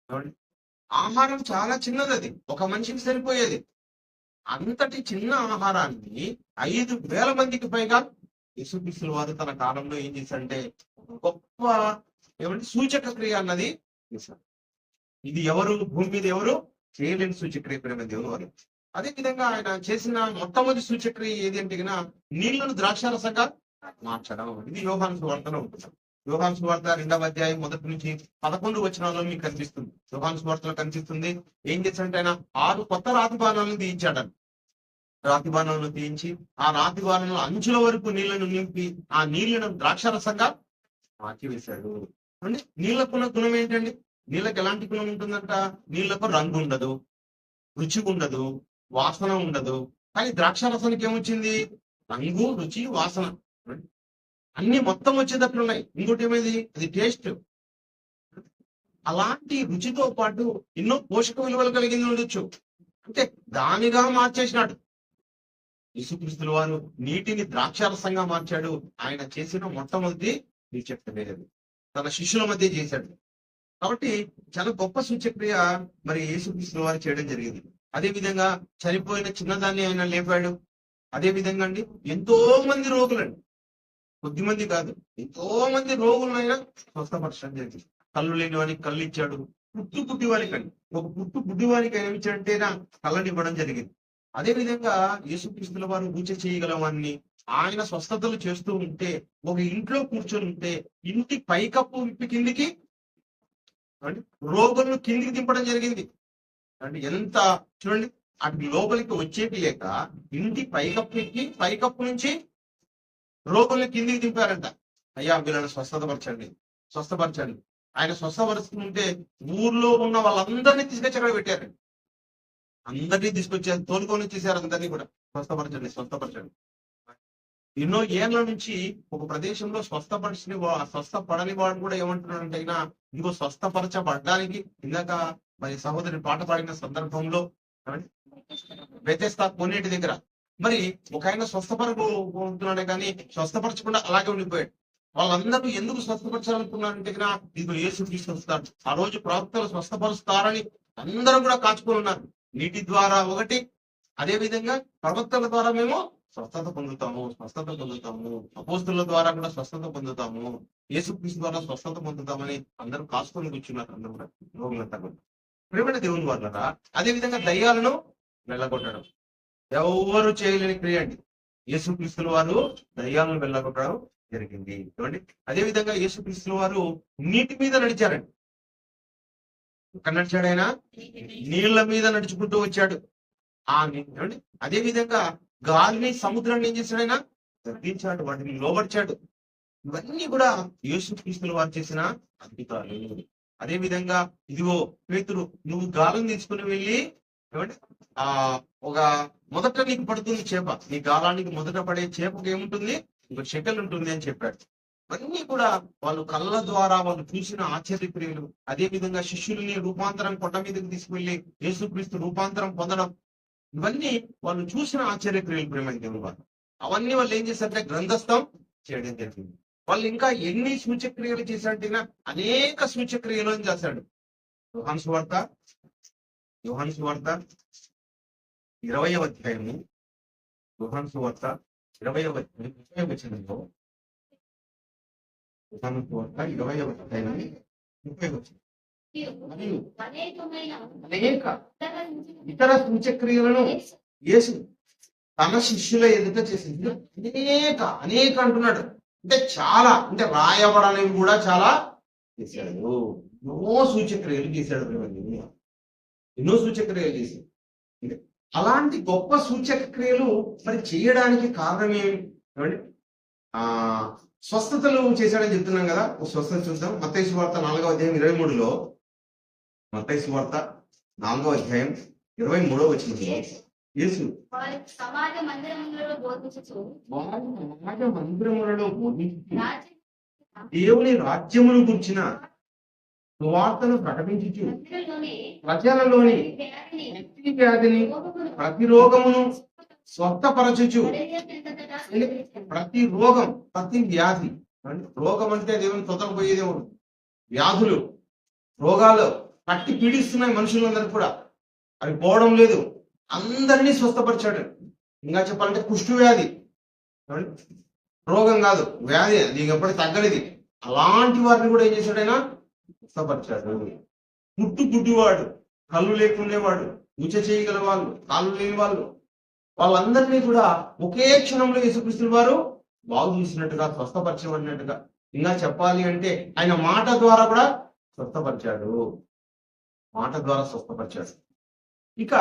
ఏమండి, ఆహారం చాలా చిన్నది, అది ఒక మనిషికి సరిపోయేది. అంతటి చిన్న ఆహారాన్ని 5,000 మందికి పైగా యేసుక్రీస్తుల వారు తన కాలంలో ఏం చేశారంటే గొప్ప సూచక క్రియ అన్నది చేశారు. ఇది ఎవరు భూమి మీద ఎవరు చేయలేని సూచక్రియ ప్రేమ దేవుడు వారు. అదే విధంగా ఆయన చేసిన మొట్టమొదటి సూచక్రియ ఏది అంటే నీళ్లను ద్రాక్షారసంగా మార్చడం. ఇది యోహాను సువార్తలో ఉంటుంది. యోహాను సువార్త 2వ అధ్యాయం 1 నుంచి 11 వచనాల్లో మీకు కనిపిస్తుంది. యోహాను సువార్తలో కనిపిస్తుంది. ఏం చేశాడంటే ఆయన 6 కొత్త రాతి బాణాలను తీయించాడని. రాతి బాణాలను తీయించి ఆ రాతి బాణంలో అంచుల వరకు నీళ్లను నింపి ఆ నీళ్లను ద్రాక్షారసంగా మార్చివేశాడు. అంటే నీళ్లకున్న గుణం ఏంటండి? నీళ్ళకి ఎలాంటి గుణం ఉంటుందంట? నీళ్లకు రంగు ఉండదు, రుచి ఉండదు, వాసన ఉండదు. కానీ ద్రాక్షారసానికి ఏమొచ్చింది? రంగు, రుచి, వాసన అన్ని మొత్తం వచ్చేటట్లున్నాయి. ఇంకోటి ఏమైంది? అది టేస్ట్. అలాంటి రుచితో పాటు ఎన్నో పోషక విలువలు కలిగింది ఉండొచ్చు. అంటే దానిగా మార్చేసినాడు యేసుక్రీస్తుల వారు. నీటిని ద్రాక్షారసంగా మార్చాడు. ఆయన చేసిన మొట్టమొదటి సూచక్రియ తన శిష్యుల మధ్య చేశాడు. కాబట్టి చాలా గొప్ప సూచక్రియ మరి యేసుక్రీస్తుల వారు చేయడం జరిగింది. అదే విధంగా చనిపోయిన చిన్నదాన్ని ఆయన లేపాడు. అదే విధంగా అండి ఎంతో మంది రోగులండి, కొద్ది మంది కాదు, ఎంతో మంది రోగులను ఆయన స్వస్థపరచడం జరిగింది. కళ్ళు లేని వానికి కళ్ళు ఇచ్చాడు. పుట్టు బుడ్డివానికి అండి, ఒక పుట్టు బుడ్డివానికి ఏమి ఇచ్చాడంటే కళ్ళని ఇవ్వడం జరిగింది. అదే విధంగా యేసుక్రీస్తుల వారు పూజ చేయగలవాన్ని ఆయన స్వస్థతలు చేస్తూ ఉంటే ఒక ఇంట్లో కూర్చొని ఉంటే ఇంటి పైకప్పు విప్పి కిందికి రోగులను కిందికి దింపడం జరిగింది. అంటే ఎంత చూడండి, అటు లోపలికి వచ్చేటి లేక ఇంటి పైకప్పు ఎక్కి పైకప్పు నుంచి రోగులను కిందికి దింపారంట. అయ్యా వీళ్ళని స్వస్థపరచండి. ఆయన స్వస్థపరుస్తుంటే ఊర్లో ఉన్న వాళ్ళందరినీ తీసుకొచ్చి అక్కడ పెట్టారండి. అందరినీ తీసుకొచ్చారు, తోలుకొని వచ్చేసారు అందరినీ కూడా. స్వస్థపరచండి. ఎన్నో ఏళ్ల నుంచి ఒక ప్రదేశంలో స్వస్థపడని వాడు కూడా ఏమంటున్నాడంటే అయినా ఇదిగో స్వస్థపరచబడ్డానికి, ఇందాక మరి సహోదరి పాట పాడిన సందర్భంలో బెతెస్దా కొన్నిటి దగ్గర మరి ఒక ఆయన స్వస్థపరకుంటున్నాడే కానీ స్వస్థపరచకుండా అలాగే ఉండిపోయాడు. వాళ్ళందరూ ఎందుకు స్వస్థపరచాలనుకున్నారంటే ఇదిగో యేసుక్రీస్తు వస్తాడు, ఆ రోజు ప్రవక్తలు స్వస్థపరుస్తారని అందరూ కూడా కాచుకొని ఉన్నారు. నీటి ద్వారా ఒకటి, అదే విధంగా ప్రవక్తల ద్వారా మేము స్వస్థత పొందుతాము. అపోస్తుల ద్వారా కూడా స్వస్థత పొందుతాము, యేసుక్రీస్తు ద్వారా స్వస్థత పొందుతామని అందరూ కాసుకొని కూర్చున్నారు. అందరూ కూడా రోగులంతా కూడా ప్రేమైన దేవుని వాళ్ళరా. అదే విధంగా దయ్యాలను వెళ్ళగొట్టడం ఎవరు చేయలేని క్రియ అండి. యేసుక్రీస్తుల వారు దయ్యాలను వెళ్ళగొట్టడం జరిగింది. చూడండి, అదే విధంగా యేసుక్రీస్తుల వారు నీటి మీద నడిచారండి. ఎక్కడ నడిచాడు ఆయన? నీళ్ల మీద నడుచుకుంటూ వచ్చాడు. చూడండి, అదే విధంగా గాలిని, సముద్రాన్ని ఏం చేశాడు ఆయన? గద్దించాడు, వాటిని లోబర్చాడు. ఇవన్నీ కూడా యేసుక్రీస్తుల వారు చేసిన అద్భుతాలు. అదే విధంగా ఇదిగో పేతురు, నువ్వు గాలం తీసుకుని వెళ్ళి ఏమంటే ఒక మొదట నీకు పడుతుంది చేప, నీ గాలానికి మొదట పడే చేపకు ఏముంటుంది? ఇంకో షెకల్ ఉంటుంది అని చెప్పాడు. ఇవన్నీ కూడా వాళ్ళు కళ్ళ ద్వారా వాళ్ళు చూసిన ఆశ్చర్యక్రియలు. అదే విధంగా శిష్యుల్ని రూపాంతరం కొండ మీదకి తీసుకువెళ్ళి యేసుక్రీస్తు రూపాంతరం పొందడం, ఇవన్నీ వాళ్ళు చూసిన ఆశ్చర్యక్రియలు. ప్రేమ దేవుని వారు అవన్నీ వాళ్ళు ఏం చేశారంటే గ్రంథస్థం చేయడం జరిగింది. వాళ్ళు ఇంకా ఎన్ని సూచక్రియలు చేశారంటే అనేక సూచక్రియలు అని చేశాడు. యోహాను సువార్త 20వ అధ్యాయము, యోహాను సువార్త 20వ అధ్యాయం 30వ వచనంలో, యోహాను సువార్త 20వ అధ్యాయం 30వ వచనం, మరియు అనేక ఇతర సూచక్రియలను యేసు తన శిష్యుల ఎదుట చేసింది. అనేక అంటున్నాడు అంటే చాలా, అంటే రాయబడనివి కూడా చాలా చేశాడు. ఎన్నో సూచక్రియలు చేశాడు. ఎన్నో సూచక్రియలు చేశాడు. అలాంటి గొప్ప సూచక క్రియలు మరి చేయడానికి కారణం ఏమిటి? స్వస్థతలు చేశాడని చెప్తున్నాం కదా. స్వస్థత చూద్దాం. మత్తయి సువార్త 4వ అధ్యాయం 23లో, మత్తయి సువార్త 4వ అధ్యాయం 23వ వచనంలో యేసు సమాజ మందిరములలో బోధించుచు దేవుని రాజ్యమును గురించిన సువార్తను ప్రకటించుచు ప్రజలలోని ప్రతి వ్యాధిని, ప్రతి రోగమును స్వస్థపరచుచు. ప్రతి రోగం, ప్రతి వ్యాధి, రోగం అంటే దేవుని తొలగిపోయేదే ఉంది. వ్యాధులు, రోగాలు పట్టి పీడిస్తున్నాయి మనుషులందరూ కూడా, అవి పోవడం లేదు. అందరినీ స్వస్థపరిచాడు. ఇంకా చెప్పాలంటే కుష్టు వ్యాధి రోగం కాదు, వ్యాధి, నీకు ఎప్పటికీ తగ్గనిది. అలాంటి వారిని కూడా ఏం చేశాడైనా స్వస్థపరిచాడు. గుడ్డివాడు, కళ్ళు లేకుండేవాడు, ఉచ చేయగల వాళ్ళు, కాళ్ళు లేని వాళ్ళు, వాళ్ళందరినీ కూడా ఒకే క్షణంలో యేసుక్రీస్తు వారు బాగు చూసినట్టుగా, స్వస్థపరచబడినట్టుగా. ఇంకా చెప్పాలి అంటే ఆయన మాట ద్వారా కూడా స్వస్థపరిచాడు. మాట ద్వారా స్వస్థపరిచాడు. ఇక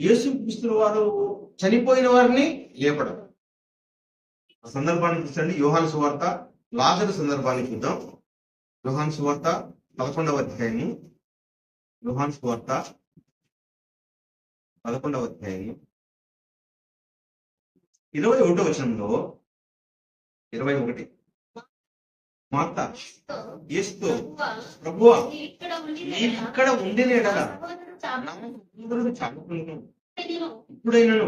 యేసుక్రీస్తు వారు చనిపోయిన వారిని లేపడం. ఆ సందర్భాన్ని చూసండి. యోహాను సువార్త లాజరు సందర్భాన్ని చూద్దాం. యోహాను సువార్త 11వ అధ్యాయము, యోహాను సువార్త 11వ అధ్యాయము 21వ వచనంలో, 21 మార్త యేసుతో, ప్రభువా నీవు ఇక్కడ ఉండిన యెడల నా సహోదరుడు చావకుండును. ఇప్పుడైనను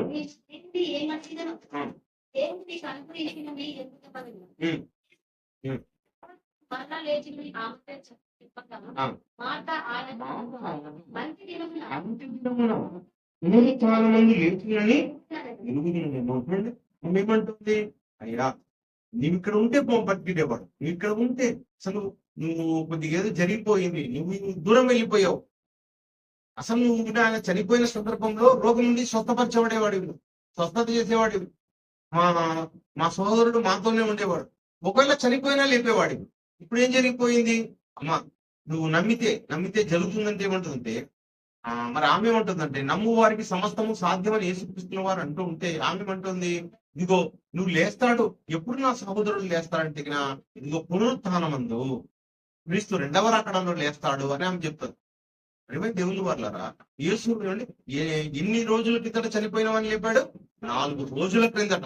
చాలా మంది లేచునని ఏమంటుంది? అయ్యా నువ్వు ఇక్కడ ఉంటే బతికేవాడు, నువ్వు ఇక్కడ ఉంటే అసలు నువ్వు కొద్దిగా ఏదో జరిగిపోయింది, నువ్వు దూరం వెళ్ళిపోయావు. అసలు నువ్వు ఆయన చనిపోయిన సందర్భంలో రోగం నుండి స్వస్థపరచబడేవాడు, స్వస్థత చేసేవాడు. మా సహోదరుడు మాతోనే ఉండేవాడు. ఒకవేళ చనిపోయినా లేపేవాడు. ఇప్పుడు ఏం జరిగిపోయింది? అమ్మా నువ్వు నమ్మితే జరుగుతుందంటే ఏమంటుందంటే, మరి ఆమె ఏమంటుందంటే, నమ్ము వారికి సమస్తము సాధ్యమని యేసుక్రీస్తు వారు అంటూ ఉంటే ఆమె ఏమంటుంది? ఇదిగో నువ్వు లేస్తాడు. ఎప్పుడు నా సహోదరుడు లేస్తాడంటే ఇదిగో పునరుత్థానమందు క్రీస్తు 2వ రాకడలో లేస్తాడు అని ఆమె చెప్తుంది. ఏమైనా దేవుళ్ళు వాళ్ళరా యేసు ఏమండి ఎన్ని రోజుల కిందట చనిపోయిన వాడిని లేపాడు? 4 రోజుల క్రిందట.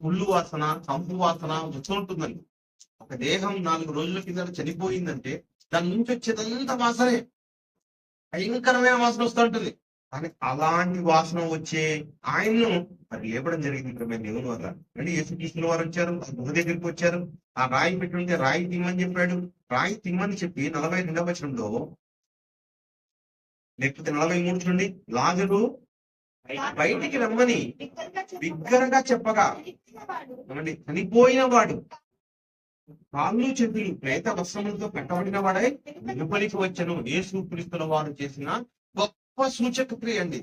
పుల్లు వాసన, కంపు వాసన వస్తుంటుందండి. ఒక దేహం 4 రోజుల కిందట చనిపోయిందంటే దాని నుంచి వచ్చేదంతా వాసనే, భయంకరమైన వాసన వస్తూ ఉంటుంది. కానీ అలాంటి వాసన వచ్చే ఆయన్ను మరి లేపడం జరిగింది ఇక్కడ మేము దేవుని వల్ల. అంటే యేసుక్రీస్తుల వారు వచ్చారు, ఆ గుహ దగ్గరికి వచ్చారు, ఆ రాయి పెట్టి ఉంటే రాయి తిమ్మని చెప్పాడు. రాయి తిమ్మని చెప్పి 42వ వచనంలో లేకపోతే 43 చూడండి, లాజరు బయటికి రమ్మని బిగ్గరగా చెప్పగా ఏమండి చనిపోయిన వాడు కాళ్ళు చేతులు ప్రేత వస్త్రములతో పెట్టబడిన వాడై వెలుపలికి వచ్చను. యేసుక్రీస్తుల వారు చేసిన గొప్ప సూచక క్రియ అండి,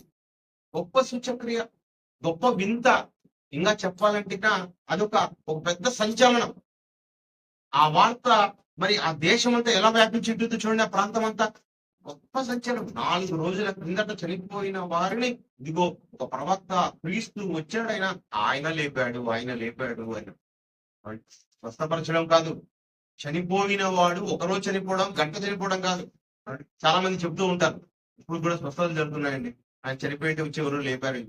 గొప్ప సూచక్రియ, గొప్ప వింత. ఇంకా చెప్పాలంటే అదొక పెద్ద సంచలనం. ఆ వార్త మరి ఆ దేశం అంతా ఎలా వ్యాపించి ఉంటుంది చూడండి, ఆ ప్రాంతం అంతా గొప్ప సంచలనం. 4 రోజుల క్రిందట చనిపోయిన వారిని ఇదిగో ఒక ప్రవక్త క్రీస్తు వచ్చాడు, ఆయన లేపాడు అని స్వస్థపరచడం కాదు. చనిపోయిన వాడు ఒకరోజు చనిపోవడం, గంట చనిపోవడం కాదు. చాలా మంది చెప్తూ ఉంటారు, ఇప్పుడు కూడా స్వస్థతలు జరుగుతున్నాయండి, ఆయన చనిపోయితే వచ్చి ఎవరు లేపారు.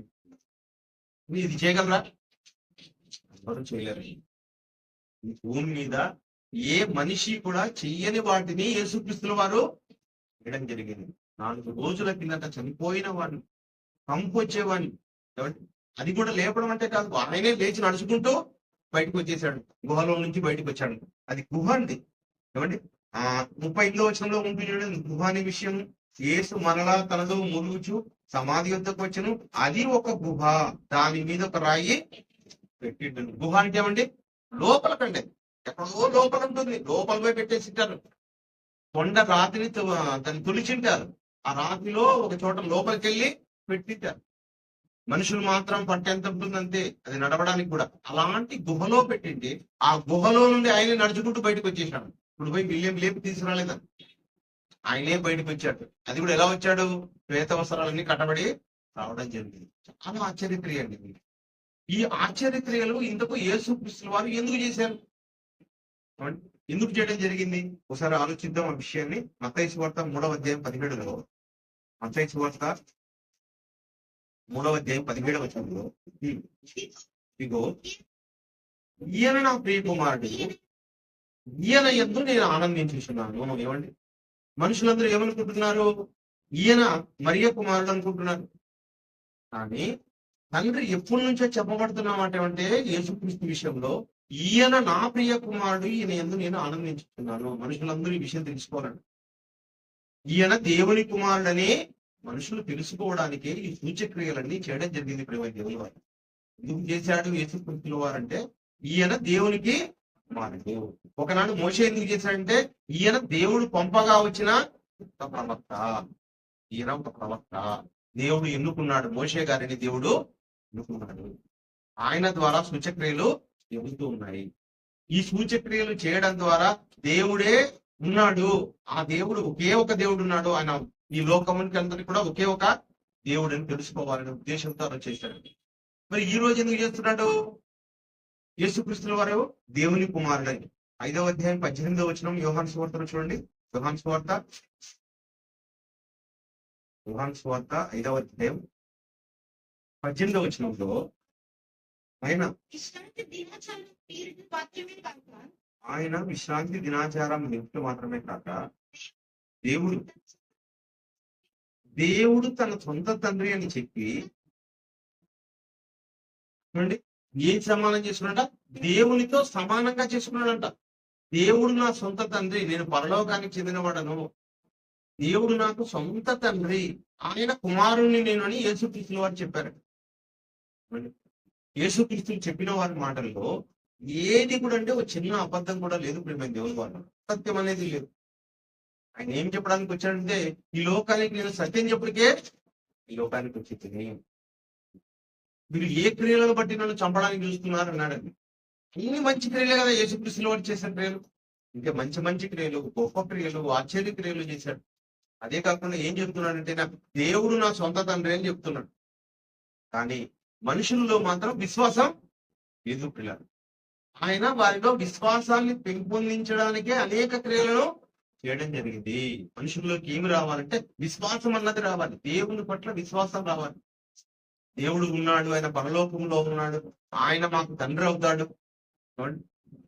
ఇది చేయగలరా? ఎవరు చేయలేరు. ఈ భూమి మీద ఏ మనిషి కూడా చెయ్యని వాటిని యేసుక్రీస్తుల వారు చేయడం జరిగింది. 4 రోజుల కిందట చనిపోయిన వాడిని, కంపు వచ్చేవాడిని, అది కూడా లేపడం అంటే కాదు, ఆయనే లేచి నడుచుకుంటూ బయటకు వచ్చేసాడు, గుహలో నుంచి బయటకు వచ్చాడు. అది గుహ అండి. ఏమండి 38వ వచనంలో ఉంటుంది గుహ అనే విషయం. యేసు మరలా తనలో ములుగుచు సమాధి వద్దకు వచ్చను, అది ఒక గుహ, దాని మీద ఒక రాయి పెట్టిండు. గుహ అంటే ఏమండి? లోపలకండి, ఎక్కడో లోపల ఉంటుంది, లోపల పోయి పెట్టేసింటారు. కొండ రాతిని దాన్ని తులిచింటారు, ఆ రాతిలో ఒక చోట లోపలికి వెళ్ళి పెట్టింటారు. మనుషులు మాత్రం పట్టు ఎంత ఉంటుంది అంతే, అది నడవడానికి కూడా. అలాంటి గుహలో పెట్టింది. ఆ గుహలో నుండి ఆయన నడుచుకుంటూ బయటకు వచ్చేసాడు. ఇప్పుడు పోయి విలియం లేపి తీసుకురాలేదా, ఆయనే బయటకు వచ్చాడు. అది కూడా ఎలా వచ్చాడు? శ్వేత వస్త్రాలన్నీ కట్టబడి రావడం జరిగింది. చాలా ఆశ్చర్యక్రియ అండి. ఈ ఆశ్చర్యక్రియలు ఇంతకు యేసుక్రీస్తుల వారు ఎందుకు చేశారు, ఎందుకు చేయడం జరిగింది? ఒకసారి ఆలోచిద్దాం ఆ విషయాన్ని. మత్తయి సువార్త 3వ అధ్యాయం 17లో, మత్తయి సువార్త 3వ అధ్యాయం 17వ వచనంలో, ఇగో ఈయన నా ప్రియ కుమారుడు, ఈయన యందు నేను ఆనందించుచున్నాను. ఏమండి, మనుషులందరూ ఏమనుకుంటున్నారు? ఈయన మరియ కుమారుడు అనుకుంటున్నారు. కానీ తండ్రి ఎప్పటి నుంచో చెప్పబడుతున్నమాట అంటే యేసుక్రీస్తు విషయంలో, ఈయన నా ప్రియ కుమారుడు, ఈయన యందు నేను ఆనందించుతున్నాను. మనుషులందరూ ఈ విషయం తెలుసుకోవాలండి. ఈయన దేవుని కుమారుడని మనుషులు తెలుసుకోవడానికి ఈ సూచక్రియలన్నీ చేయడం జరిగింది. ప్రేమ దేవుని వారు ఎందుకు చేశాడు యేసుక్రీస్తుల వారంటే, ఈయన దేవునికి కుమారుడు. ఒకనాడు మోషే ఎందుకు చేశాడంటే, ఈయన దేవుడు పంపగా వచ్చిన ఒక ప్రవక్త. ఈయన ఒక ప్రవక్త, దేవుడు ఎన్నుకున్నాడు మోషే గారిని, దేవుడు ఎన్నుకున్నాడు. ఆయన ద్వారా సూచక్రియలు జరుగుతూ ఉన్నాయి. ఈ సూచక్రియలు చేయడం ద్వారా దేవుడే ఉన్నాడు, ఆ దేవుడు ఒకే ఒక దేవుడు ఉన్నాడు, ఆయన ఈ లోకమునికి అందరికీ కూడా ఒకే ఒక దేవుడు అని తెలుసుకోవాలనే ఉద్దేశంతో అలా చేశాడు. మరి ఈ రోజు ఎందుకు చేస్తున్నాడు? యేసుక్రీస్తుల వారు దేవుని కుమారుడని. 5వ అధ్యాయం 18వ వచనం యోహాను సువార్తను చూడండి. యోహాను సువార్త 5వ అధ్యాయం 18వ వచనంలో ఆయన విశ్రాంతి దినాచారం నిమిత్తం మాత్రమే కాక దేవుడు తన సొంత తండ్రి అని చెప్పి చూడండి, ఏం సమానం చేసుకున్నాడ? దేవునితో సమానంగా చేసుకున్నాడంట. దేవుడు నా సొంత తండ్రి, నేను పరలోకానికి చెందినవాడను, దేవుడు నాకు సొంత తండ్రి, ఆయన కుమారుణ్ణి నేను అని యేసుక్రీస్తుల వారు చెప్పారు. యేసుక్రీస్తులు చెప్పిన వారి మాటల్లో ఏది కూడా అంటే ఒక చిన్న అబద్ధం కూడా లేదు. ప్రేమ దేవుని వారు సత్యం అనేది లేదు. ఆయన ఏం చెప్పడానికి వచ్చాడంటే, ఈ లోకానికి నేను సత్యం చెప్పడికే ఈ లోకానికి వచ్చి మీరు ఏ క్రియలను బట్టి నన్ను చంపడానికి చూస్తున్నారు అన్నాడండి. అన్ని మంచి క్రియలే కదా యేసుక్రీస్తుల వారు చేసిన క్రియలు, ఇంకా మంచి మంచి క్రియలు, గొప్ప క్రియలు, ఆశ్చర్య క్రియలు చేశాడు. అదే కాకుండా ఏం చెప్తున్నాడంటే, నాకు దేవుడు నా సొంత తండ్రి అని చెప్తున్నాడు. కానీ మనుషుల్లో మాత్రం విశ్వాసం లేదు పిల్లలు. ఆయన వారిలో విశ్వాసాన్ని పెంపొందించడానికే అనేక క్రియలను చేయడం జరిగింది. మనుషుల్లోకి ఏమి రావాలంటే విశ్వాసం అన్నది రావాలి. దేవుని పట్ల విశ్వాసం రావాలి. దేవుడు ఉన్నాడు, ఆయన పరలోకంలో ఉన్నాడు, ఆయన మాకు తండ్రి అవుతాడు,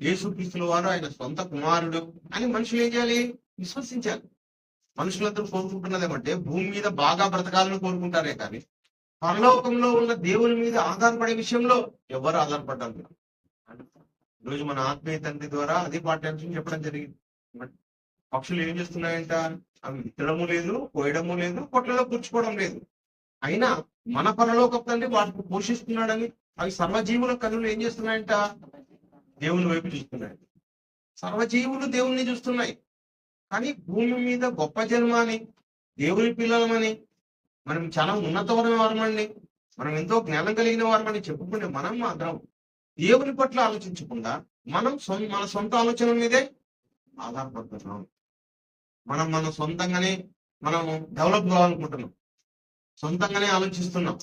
యేసుక్రీస్తుల వారు ఆయన సొంత కుమారుడు అని మనుషులు ఏం చేయాలి? విశ్వసించాలి. మనుషులందరూ కోరుకుంటున్నది ఏమంటే భూమి మీద బాగా బ్రతకాలని కోరుకుంటారే కానీ పరలోకంలో ఉన్న దేవుని మీద ఆధారపడే విషయంలో ఎవరు ఆధారపడ్డారు? ఈరోజు మన ఆత్మీయ తండ్రి ద్వారా అదే పాఠ్యాంశం చెప్పడం జరిగింది. పక్షులు ఏం చేస్తున్నాయంట? అవి విత్తడము లేదు, కోయడము లేదు, కొట్లలో కూర్చుకోవడం లేదు. అయినా మన పరలోక తండ్రి వాటిని పోషిస్తున్నాడని అవి సర్వజీవుల కన్నులు ఏం చేస్తున్నాయంట? దేవుని వైపు చూస్తున్నాయి. సర్వజీవులు దేవుణ్ణి చూస్తున్నాయి. కానీ భూమి మీద గొప్ప జన్మని, దేవుని పిల్లలమని, మనం చాలా ఉన్నతమైన వారమండి, మనం ఎంతో జ్ఞానం కలిగిన వారమని చెప్పుకుంటే మనం మాత్రం దేవుని పట్ల ఆలోచించకుండా మనం మన సొంత ఆలోచన మీదే ఆధారపడుతున్నాం. మన సొంతంగానే మనం డెవలప్ కావాలనుకుంటున్నాం, సొంతంగానే ఆలోచిస్తున్నాం.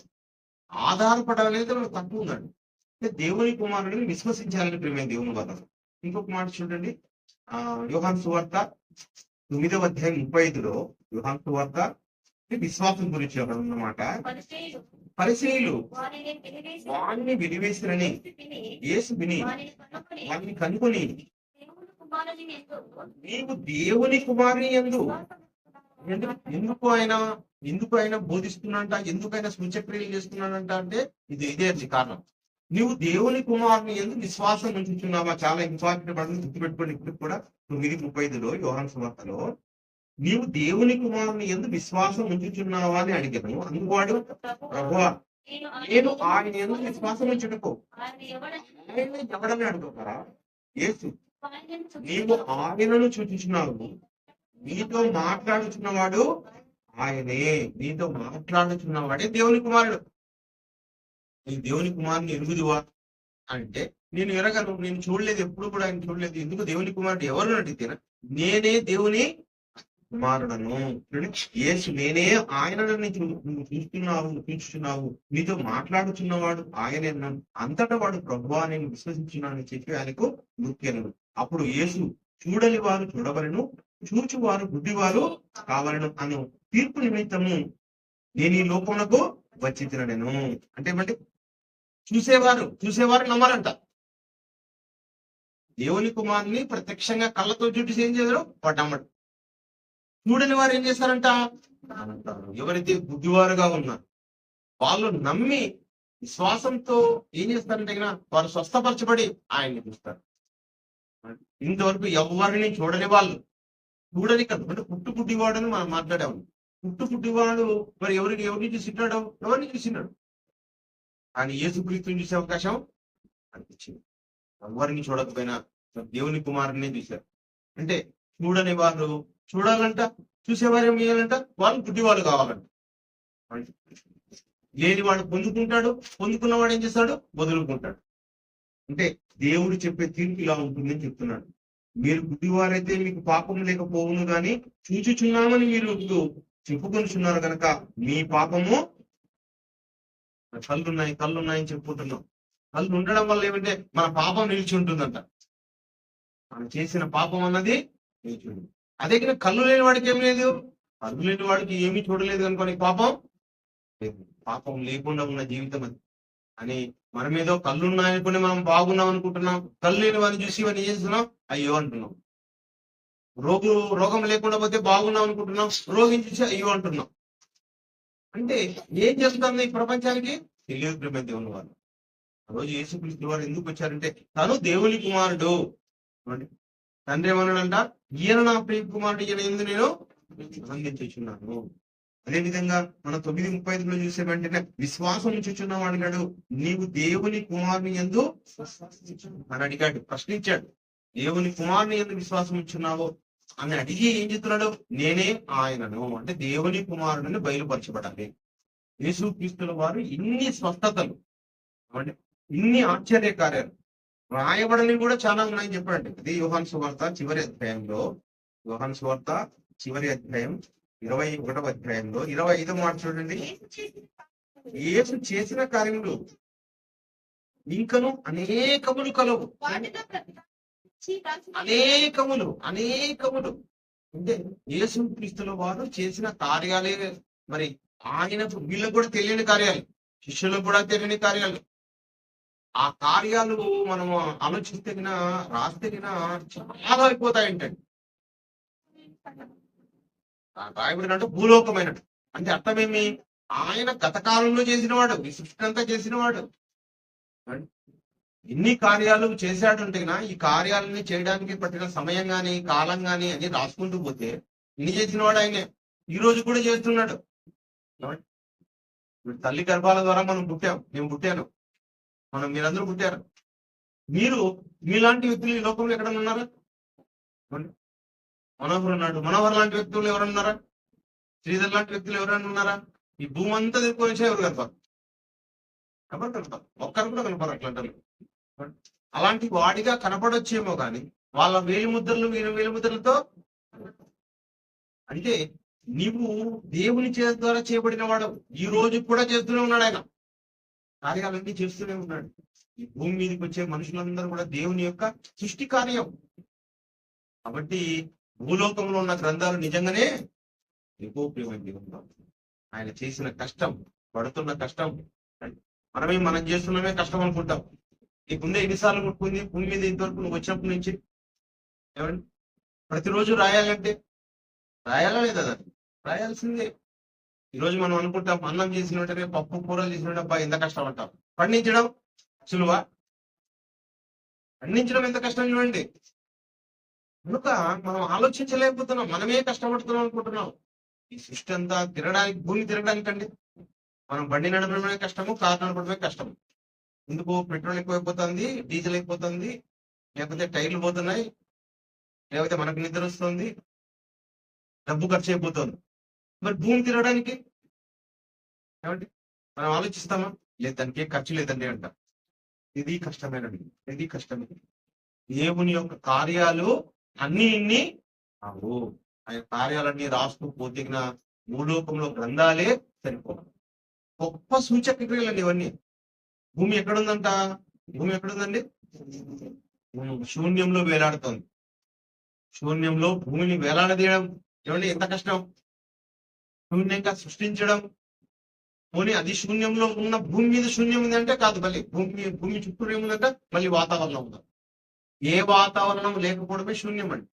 ఆధారపడడం అనేది మనకు తక్కువ ఉందండి. దేవుని కుమారుడిని విశ్వసించాలని ప్రేమ దేవుని వల్ల. ఇంకొక మాట చూడండి, యోహాను సువార్త 9వ అధ్యాయం 35లో యోహాను సువార్త విశ్వాసం గురించి అన్నమాట. పరిసయ్యులు వారిని వెలివేసిరని యేసు విని వారిని కనుకొని నీవు దేవుని కుమారుని యందు ఎందుకు ఆయన బోధిస్తున్నాడంట, ఎందుకైనా సూచక్రియలు చేస్తున్నాడంట అంటే ఇదే కారణం. నువ్వు దేవుని కుమారుని యందు విశ్వాసం ఉంచుతున్నావా? చాలా ఇంపార్టెంట్ పడుతుంది, గుర్తుపెట్టుకోండి. ఇప్పుడు కూడా 9:35లో యోహాను సువార్తలో నీవు దేవుని కుమారుని యందు విశ్వాసం ఉంచుచున్నావా అని అడిగాను. అందువాడు ప్రభువా నేను ఆయన యందు విశ్వాసం ఉంచుటకు ఆయన ఎవడని అడుగుతారా? యేసు నీవు ఆయనను చూచుచున్నావు, నీతో మాట్లాడుచున్నవాడు ఆయనే, నీతో మాట్లాడుచున్నవాడే దేవుని కుమారుడు. నీ దేవుని కుమారుని ఎరుగుదువా అంటే నేను ఎరగను, నేను చూడలేదు, ఎప్పుడు కూడా ఆయన చూడలేదు. ఎందుకు దేవుని కుమారుడు ఎవరు అడిగితేనా నేనే దేవుని కుమారుడను. యేసు నేనే ఆయనని చూస్తున్నావు, నీతో మాట్లాడుచున్నవాడు ఆయనే, అంతటా వాడు ప్రభువా నేను విశ్వసించున్నానని చెప్పి ఆయనకు నృత్యను. అప్పుడు యేసు చూడని వారు చూడవలను, చూచువారు గుడ్డివారు కావాలను అను తీర్పు నిమిత్తము నేను ఈ లోకమునకు వచ్చి తినను. అంటే ఏమంటే చూసేవారు నమ్మాలంట. దేవుని కుమారుని ప్రత్యక్షంగా కళ్ళతో చూసి ఏం చేశారు? వాడు నమ్మడు. చూడని వారు ఏం చేస్తారంట? ఎవరైతే బుద్ధివారుగా ఉన్నారు వాళ్ళు నమ్మి విశ్వాసంతో ఏం చేస్తారంటే వారు స్వస్థపరచబడి ఆయన్ని చూస్తారు. ఇంతవరకు ఎవరిని చూడని వాళ్ళు, చూడని కదా అంటే పుట్టుబుడ్డివాడు అని మనం మాట్లాడాము. పుట్టుబుడ్డివాడు మరి ఎవరిని చూసినాడు? ఎవరిని చూసినాడు? కానీ యేసుక్రీస్తుని చూసే అవకాశం అనిపించింది. ఎవరిని చూడకపోయినా దేవుని కుమారుని చూశారు. అంటే చూడని వారు చూడాలంట, చూసేవారు ఏం చేయాలంట? వాళ్ళు గుడ్డివాళ్ళు కావాలంట. లేని వాడు పొందుకుంటాడు, పొందుకున్నవాడు ఏం చేస్తాడు? వదులుకుంటాడు. అంటే దేవుడు చెప్పే తీర్పు ఇలా ఉంటుందని చెప్తున్నాడు. మీరు గుడ్డివారైతే మీకు పాపం లేకపోవును గాని చూచుచున్నామని మీరు చెప్పుకొనిచున్నారు కనుక మీ పాపము కళ్ళున్నాయని చెప్పుకుంటున్నాం. కళ్ళు ఉండడం వల్ల ఏమంటే మన పాపం నిలిచి ఉంటుందంట. మనం చేసిన పాపం అన్నది నిలిచి ఉంటుంది. అదే కానీ కళ్ళు లేని వాడికి ఏం లేదు, కళ్ళు లేని వాడికి ఏమీ చూడలేదు అనుకోని పాపం లేదు. పాపం లేకుండా ఉన్న జీవితం అది అని మనం ఏదో కళ్ళు ఉన్నాయనుకుని మనం బాగున్నాం అనుకుంటున్నాం. కళ్ళు లేని వారిని చూసి ఇవన్నీ చేస్తున్నాం, అయ్యో అంటున్నాం. రోగం లేకుండా పోతే బాగున్నాం అనుకుంటున్నాం, రోగిని చూసి అయ్యో అంటున్నాం. అంటే ఏం చేస్తుంది ఈ ప్రపంచానికి? తెలియదు ప్రేమ దేవుని వారు. ఆ రోజు యేసుక్రీస్తు వారు ఎందుకు వచ్చారంటే తను దేవుని కుమారుడు. తండ్రి ఏమన్నాడంట? ఈయన నా ప్రియ కుమారుడు, ఈయన ఎందు నేను ఆనందించుచున్నాను. అదేవిధంగా మనం 9:35లో చూసే వెంటనే విశ్వాసం ఉంచుచున్నావు అడిగాడు. నీవు దేవుని కుమారుని యందు అని అడిగాడు, ప్రశ్నించాడు. దేవుని కుమారుని యందు విశ్వాసం ఉంచున్నావు అని అడిగి ఏం చెప్తున్నాడు? నేనే ఆయనను, అంటే దేవుని కుమారుడిని బయలుపరచబడాలి. యేసుక్రీస్తుల వారు ఇన్ని స్వస్థతలు, ఇన్ని ఆశ్చర్య కార్యాలు రాయబడని కూడా చాలా ఉన్నాయని చెప్పాడు. ఇది యోహాను సువార్త చివరి అధ్యాయంలో, యోహాను సువార్త చివరి అధ్యాయం 21వ అధ్యాయంలో 25వ మాట చూడండి. యేసు చేసిన కార్యములు ఇంకను అనేకములు కలవు, అనేకములు అంటే యేసు క్రీస్తుల వారు చేసిన కార్యాలే మరి ఆయన వీళ్ళకు కూడా తెలియని కార్యాలు, శిష్యులకు కూడా తెలియని కార్యాలు. ఆ కార్యాలు మనము ఆలోచిస్తే రాస్తే చాలా అయిపోతాయంటండి. రాయబడిన అంటే భూలోకమైనట్టు అంటే అర్థమేమి, ఆయన గత కాలంలో చేసినవాడు, ఈ సృష్టి అంతా చేసినవాడు. ఎన్ని కార్యాలు చేశాడంటే ఈ కార్యాలని చేయడానికి పట్టిన సమయం గాని కాలం గాని అని రాసుకుంటూ పోతే ఇన్ని చేసినవాడు ఆయనే. ఈ రోజు కూడా చేస్తున్నాడు. తల్లి గర్భాల ద్వారా మనం పుట్టాం, నేను పుట్టాను, మీరందరూ పుట్టారు. మీలాంటి వ్యక్తులు ఈ లోకంలో ఎక్కడ ఉన్నారా? మనోహర్ ఉన్నాడు. మనోహర్ లాంటి వ్యక్తులు ఎవరన్నారా? శ్రీధర్ లాంటి వ్యక్తులు ఎవరైనా ఉన్నారా? ఈ భూమి అంతా తిరుగుకొనిసే ఎవరు కనపరు? ఎవరు కనపరు? ఒక్కరు కూడా కనపరు అట్లాంటి. అలాంటి వాడిగా కనపడొచ్చేమో కానీ వాళ్ళ వేలిముద్రలు వేలిముద్రలతో అంటే నీవు దేవుని ద్వారా చేయబడిన వాడు. ఈ రోజు కూడా చేస్తూనే ఉన్నాడు ఆయన, కార్యాలన్నీ చేస్తూనే ఉన్నాడు. ఈ భూమి మీదకి వచ్చే మనుషులందరూ కూడా దేవుని యొక్క సృష్టి కార్యం. కాబట్టి భూలోకంలో ఉన్న గ్రంథాలు నిజంగానే ఎక్కువ ప్రియమైనవి. ఆయన చేసిన కష్టం, పడుతున్న కష్టం, మనం చేస్తున్నామే కష్టం అనుకుంటాం. ఈ ముందే ఎన్నిసార్లు కొట్టుకుంది భూమి మీద ఇంతవరకు నువ్వు వచ్చినప్పటి నుంచి? ఏమండి, ప్రతిరోజు రాయాలంటే రాయాలా లేదా? రాయాల్సిందే. ఈరోజు మనం అనుకుంటాం అన్నం చేసిన వెంటనే పప్పు కూరలు చేసిన వెంటనే అబ్బా ఎంత కష్టం అంటాం. పండించడం సులువా? పండించడం ఎంత కష్టం చూడండి. కనుక మనం ఆలోచించలేకపోతున్నాం, మనమే కష్టపడుతున్నాం అనుకుంటున్నాం. ఈ సృష్టి అంతా తిరగడానికి, భూమి తిరగడానికండి. మనం బండి నడపడమే కష్టము, కారు నడపడమే కష్టము. ఎందుకు? పెట్రోల్ ఎక్కువైపోతుంది, డీజిల్ అయిపోతుంది, లేకపోతే టైర్లు పోతున్నాయి, లేకపోతే మనకు నిద్ర వస్తుంది, డబ్బు ఖర్చు అయిపోతుంది. మరి భూమి తిరగడానికి ఏమండి మనం ఆలోచిస్తామా? లేదు, దానికి ఖర్చు లేదండి అంట. ఇది కష్టమేనండి, ఇది కష్టమే. దేవుని యొక్క కార్యాలు అన్ని అవు. ఆయన కార్యాలన్నీ రాస్తూ పోతే భూలోకంలో గ్రంథాలే సరిపోవు. గొప్ప సూచక క్రియలండి ఇవన్నీ. భూమి ఎక్కడుందంట? భూమి ఎక్కడుందండి? శూన్యంలో వేలాడుతోంది. శూన్యంలో భూమిని వేలాడదీయడం ఏమండి ఎంత కష్టం? శూన్యంగా సృష్టించడం. పోనీ అది శూన్యంలో ఉన్న భూమి మీద శూన్యం ఉందంటే కాదు, మళ్ళీ భూమి చుట్టూ ఏముందంటే మళ్ళీ వాతావరణం ఉందా? ఏ వాతావరణం లేకపోవడమే శూన్యం అండి.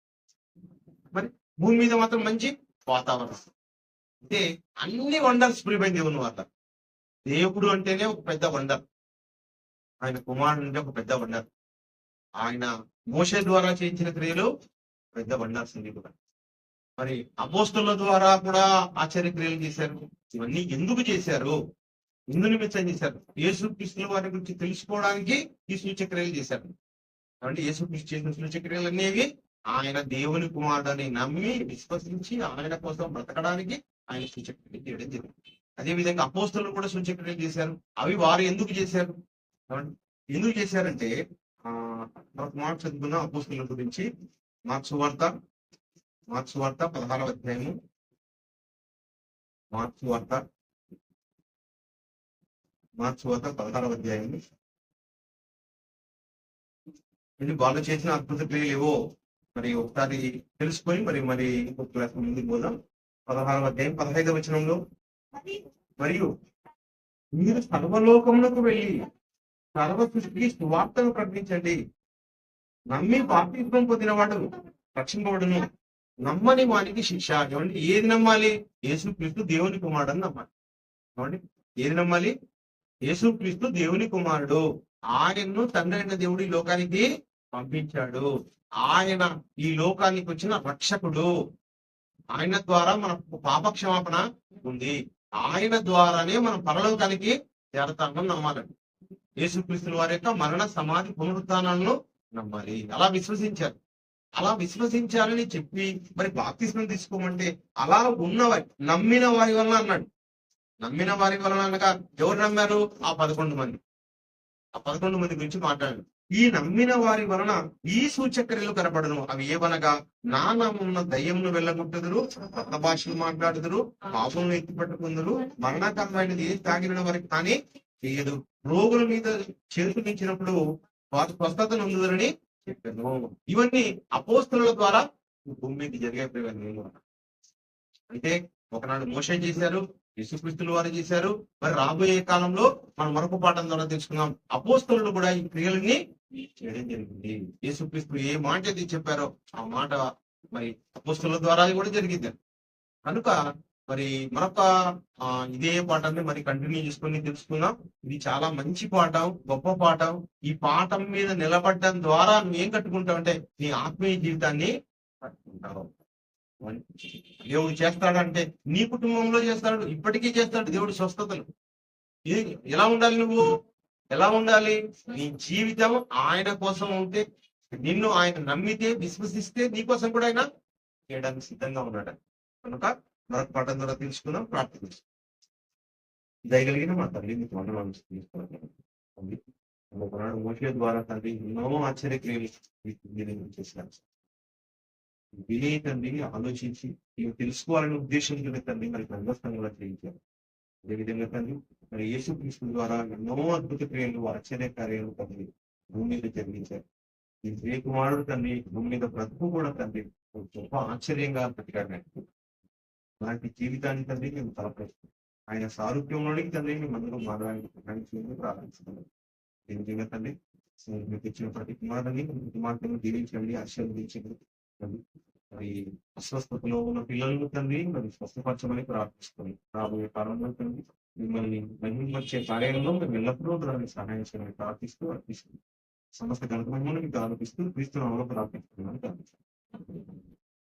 మరి భూమి మీద మాత్రం మంచి వాతావరణం. అంటే అన్ని వండర్స్ ప్రిపేర్ దేవుని వల్ల. దేవుడు అంటేనే ఒక పెద్ద వండర్, ఆయన కుమారుడు అంటే ఒక పెద్ద వండర్, ఆయన మోషే ద్వారా చేయించిన క్రియలు పెద్ద వండర్స్ అండి కూడా. మరి అపోస్తలుల ద్వారా కూడా ఆశ్చర్య క్రియలు చేశారు. ఇవన్నీ ఎందుకు చేశారు? ఎందు నిమిత్తం చేశారు? యేసుక్రీస్తుల వారి గురించి తెలుసుకోవడానికి ఈ సూచక్రియలు చేశారు. కాబట్టి యేసుక్రీస్తు చేసిన సూచక్రియలు అనేవి ఆయన దేవుని కుమారుడని నమ్మి విశ్వసించి ఆయన కోసం బ్రతకడానికి ఆయన సూచక్రియలు చేయడం జరిగింది. అదేవిధంగా అపోస్తలులు కూడా సూచక్రియలు చేశారు. అవి వారు ఎందుకు చేశారు? ఎందుకు చేశారంటే మార్క్స్ చదువుకున్న అపోస్తలుల గురించి. మార్క్స్ వార్త 16వ అధ్యాయము. మార్క్స్ వార్త 16వ అధ్యాయము. వాళ్ళు చేసిన అద్భుత క్రియలు ఏవో మరి ఒకసారి తెలుసుకొని మరి ఇంకొక క్లాస్ ముందుకు పోదాం. 16వ అధ్యాయం 15వ వచనంలో, మరియు మీరు సర్వలోకములకు వెళ్ళి సర్వ సృష్టికి సువార్తను ప్రకటించండి. నమ్మి బాప్తిస్మం పొందినవాడు రక్షింపబడును, నమ్మని వానికి శిక్ష. ఏమండి, ఏది నమ్మాలి? యేసుక్రీస్తు దేవుని కుమారుడు అని నమ్మాలి. ఏమండి, ఏది నమ్మాలి? యేసుక్రీస్తు దేవుని కుమారుడు, ఆయన్ను తండ్రి అయిన దేవుడు ఈ లోకానికి పంపించాడు, ఆయన ఈ లోకానికి వచ్చిన రక్షకుడు, ఆయన ద్వారా మన పాపక్షమాపణ ఉంది, ఆయన ద్వారానే మనం పరలోకానికి చేరతామని నమ్మాలండి. యేసుక్రీస్తుల వారి యొక్క మరణ సమాధి పునరుత్థానాలను నమ్మాలి. అలా విశ్వసించారు. అలా విశ్వసించాలని చెప్పి మరి బాప్తిస్మం తీసుకోమంటే అలా ఉన్నవారి నమ్మిన వారి వలన అన్నాడు. నమ్మిన వారి వలన అనగా ఎవరు నమ్మారు? ఆ 11 మంది. ఆ 11 మంది గురించి మాట్లాడారు. ఈ నమ్మిన వారి వలన ఈ సూచక్రియలు కనపడను. అవి ఏవనగా, నా నామమున దయ్యమును వెళ్ళగొట్టుదురు, కొత్త భాషలు మాట్లాడుదురు, పాపములను ఎత్తిపట్టుకుందరు, మరణకరమైనది ఏ తాగిన వారికి కానీ చేయదు, రోగుల మీద చేతులు మించినప్పుడు వారు స్వస్థత నొందుదరని చెప్పాను. ఇవన్నీ అపోస్తలుల ద్వారా భూమి మీద జరిగే ప్రియులు. అయితే ఒకనాడు మోషే చేశారు, యేసుక్రీస్తుల వారు చేశారు. మరి రాబోయే కాలంలో మనం మరొక పాఠం ద్వారా తెలుసుకున్నాం, అపోస్తలులు కూడా ఈ క్రియలని చేయడం జరిగింది. యేసుక్రీస్తు ఏ మాట అయితే చెప్పారో ఆ మాట మరి అపోస్తలుల ద్వారా కూడా జరిగింది. కనుక మరి మరొక ఇదే పాఠాన్ని మరి కంటిన్యూ చేసుకొని తెలుసుకున్నాం. ఇది చాలా మంచి పాఠం, గొప్ప పాఠం. ఈ పాఠం మీద నిలబడడం ద్వారా నువ్వు ఏం కట్టుకుంటావు అంటే నీ ఆత్మీయ జీవితాన్ని కట్టుకుంటావు. దేవుడు చేస్తాడంటే నీ కుటుంబంలో చేస్తాడు, ఇప్పటికీ చేస్తాడు దేవుడు స్వస్థతలు. ఎలా ఉండాలి నువ్వు? ఎలా ఉండాలి? నీ జీవితం ఆయన కోసం ఉంటే, నిన్ను ఆయన నమ్మితే, విశ్వసిస్తే నీ కోసం కూడా ఆయన చేయడానికి సిద్ధంగా ఉన్నాడు. కనుక మరొక పాఠం ద్వారా తెలుసుకుందాం, ప్రార్థించాం. దయగలిగిన మా తల్లి మీకు వందనాలు తీసుకోవాలి. ఒకనాడు మోషే ద్వారా తండ్రి ఎన్నో ఆశ్చర్యక్రియలు చేశారు. వినే తండ్రి ఆలోచించి ఇవి తెలుసుకోవాలనే ఉద్దేశంతో తండ్రి మరి సంఘస్థంగా చేయించారు. అదేవిధంగా తండ్రి మరి యేసుక్రీస్తు ద్వారా ఎన్నో అద్భుత క్రియలు, ఆశ్చర్య కార్యాలు తండ్రి భూమి మీద జరిగించారు. ఈ శ్రీకుమారుడు తండ్రి భూమి మీద బ్రతుకు కూడా తండ్రి గొప్ప ఆశ్చర్యంగా పెట్టాడు. అలాంటి జీవితాన్ని తండ్రి మేము తలపరుస్తాం. ఆయన సారూప్యంలోనికి తండ్రి మేము అందరూ మారడానికి ప్రారంభిస్తున్నాం. ఈ విధంగా తండ్రి మీకు ఇచ్చిన ప్రతి కుమారుని కుమార్తెను దీవించండి, ఆశీర్వదించండి. మరి అస్వస్థతలో ఉన్న పిల్లలను తండ్రి మరి స్వస్థపరచమని ప్రార్థిస్తుంది. రాబోయే కాలంలో తండ్రి మిమ్మల్ని మహిమపరిచే కార్యంలో మేము ఎల్లప్పుడూ దానికి సహాయం చేయమని ప్రార్థిస్తూ అర్పిస్తుంది. సమస్త ఘనతమైన మీకు ఆరోపిస్తూ క్రీస్తు నామములో ప్రార్థిస్తున్నాను.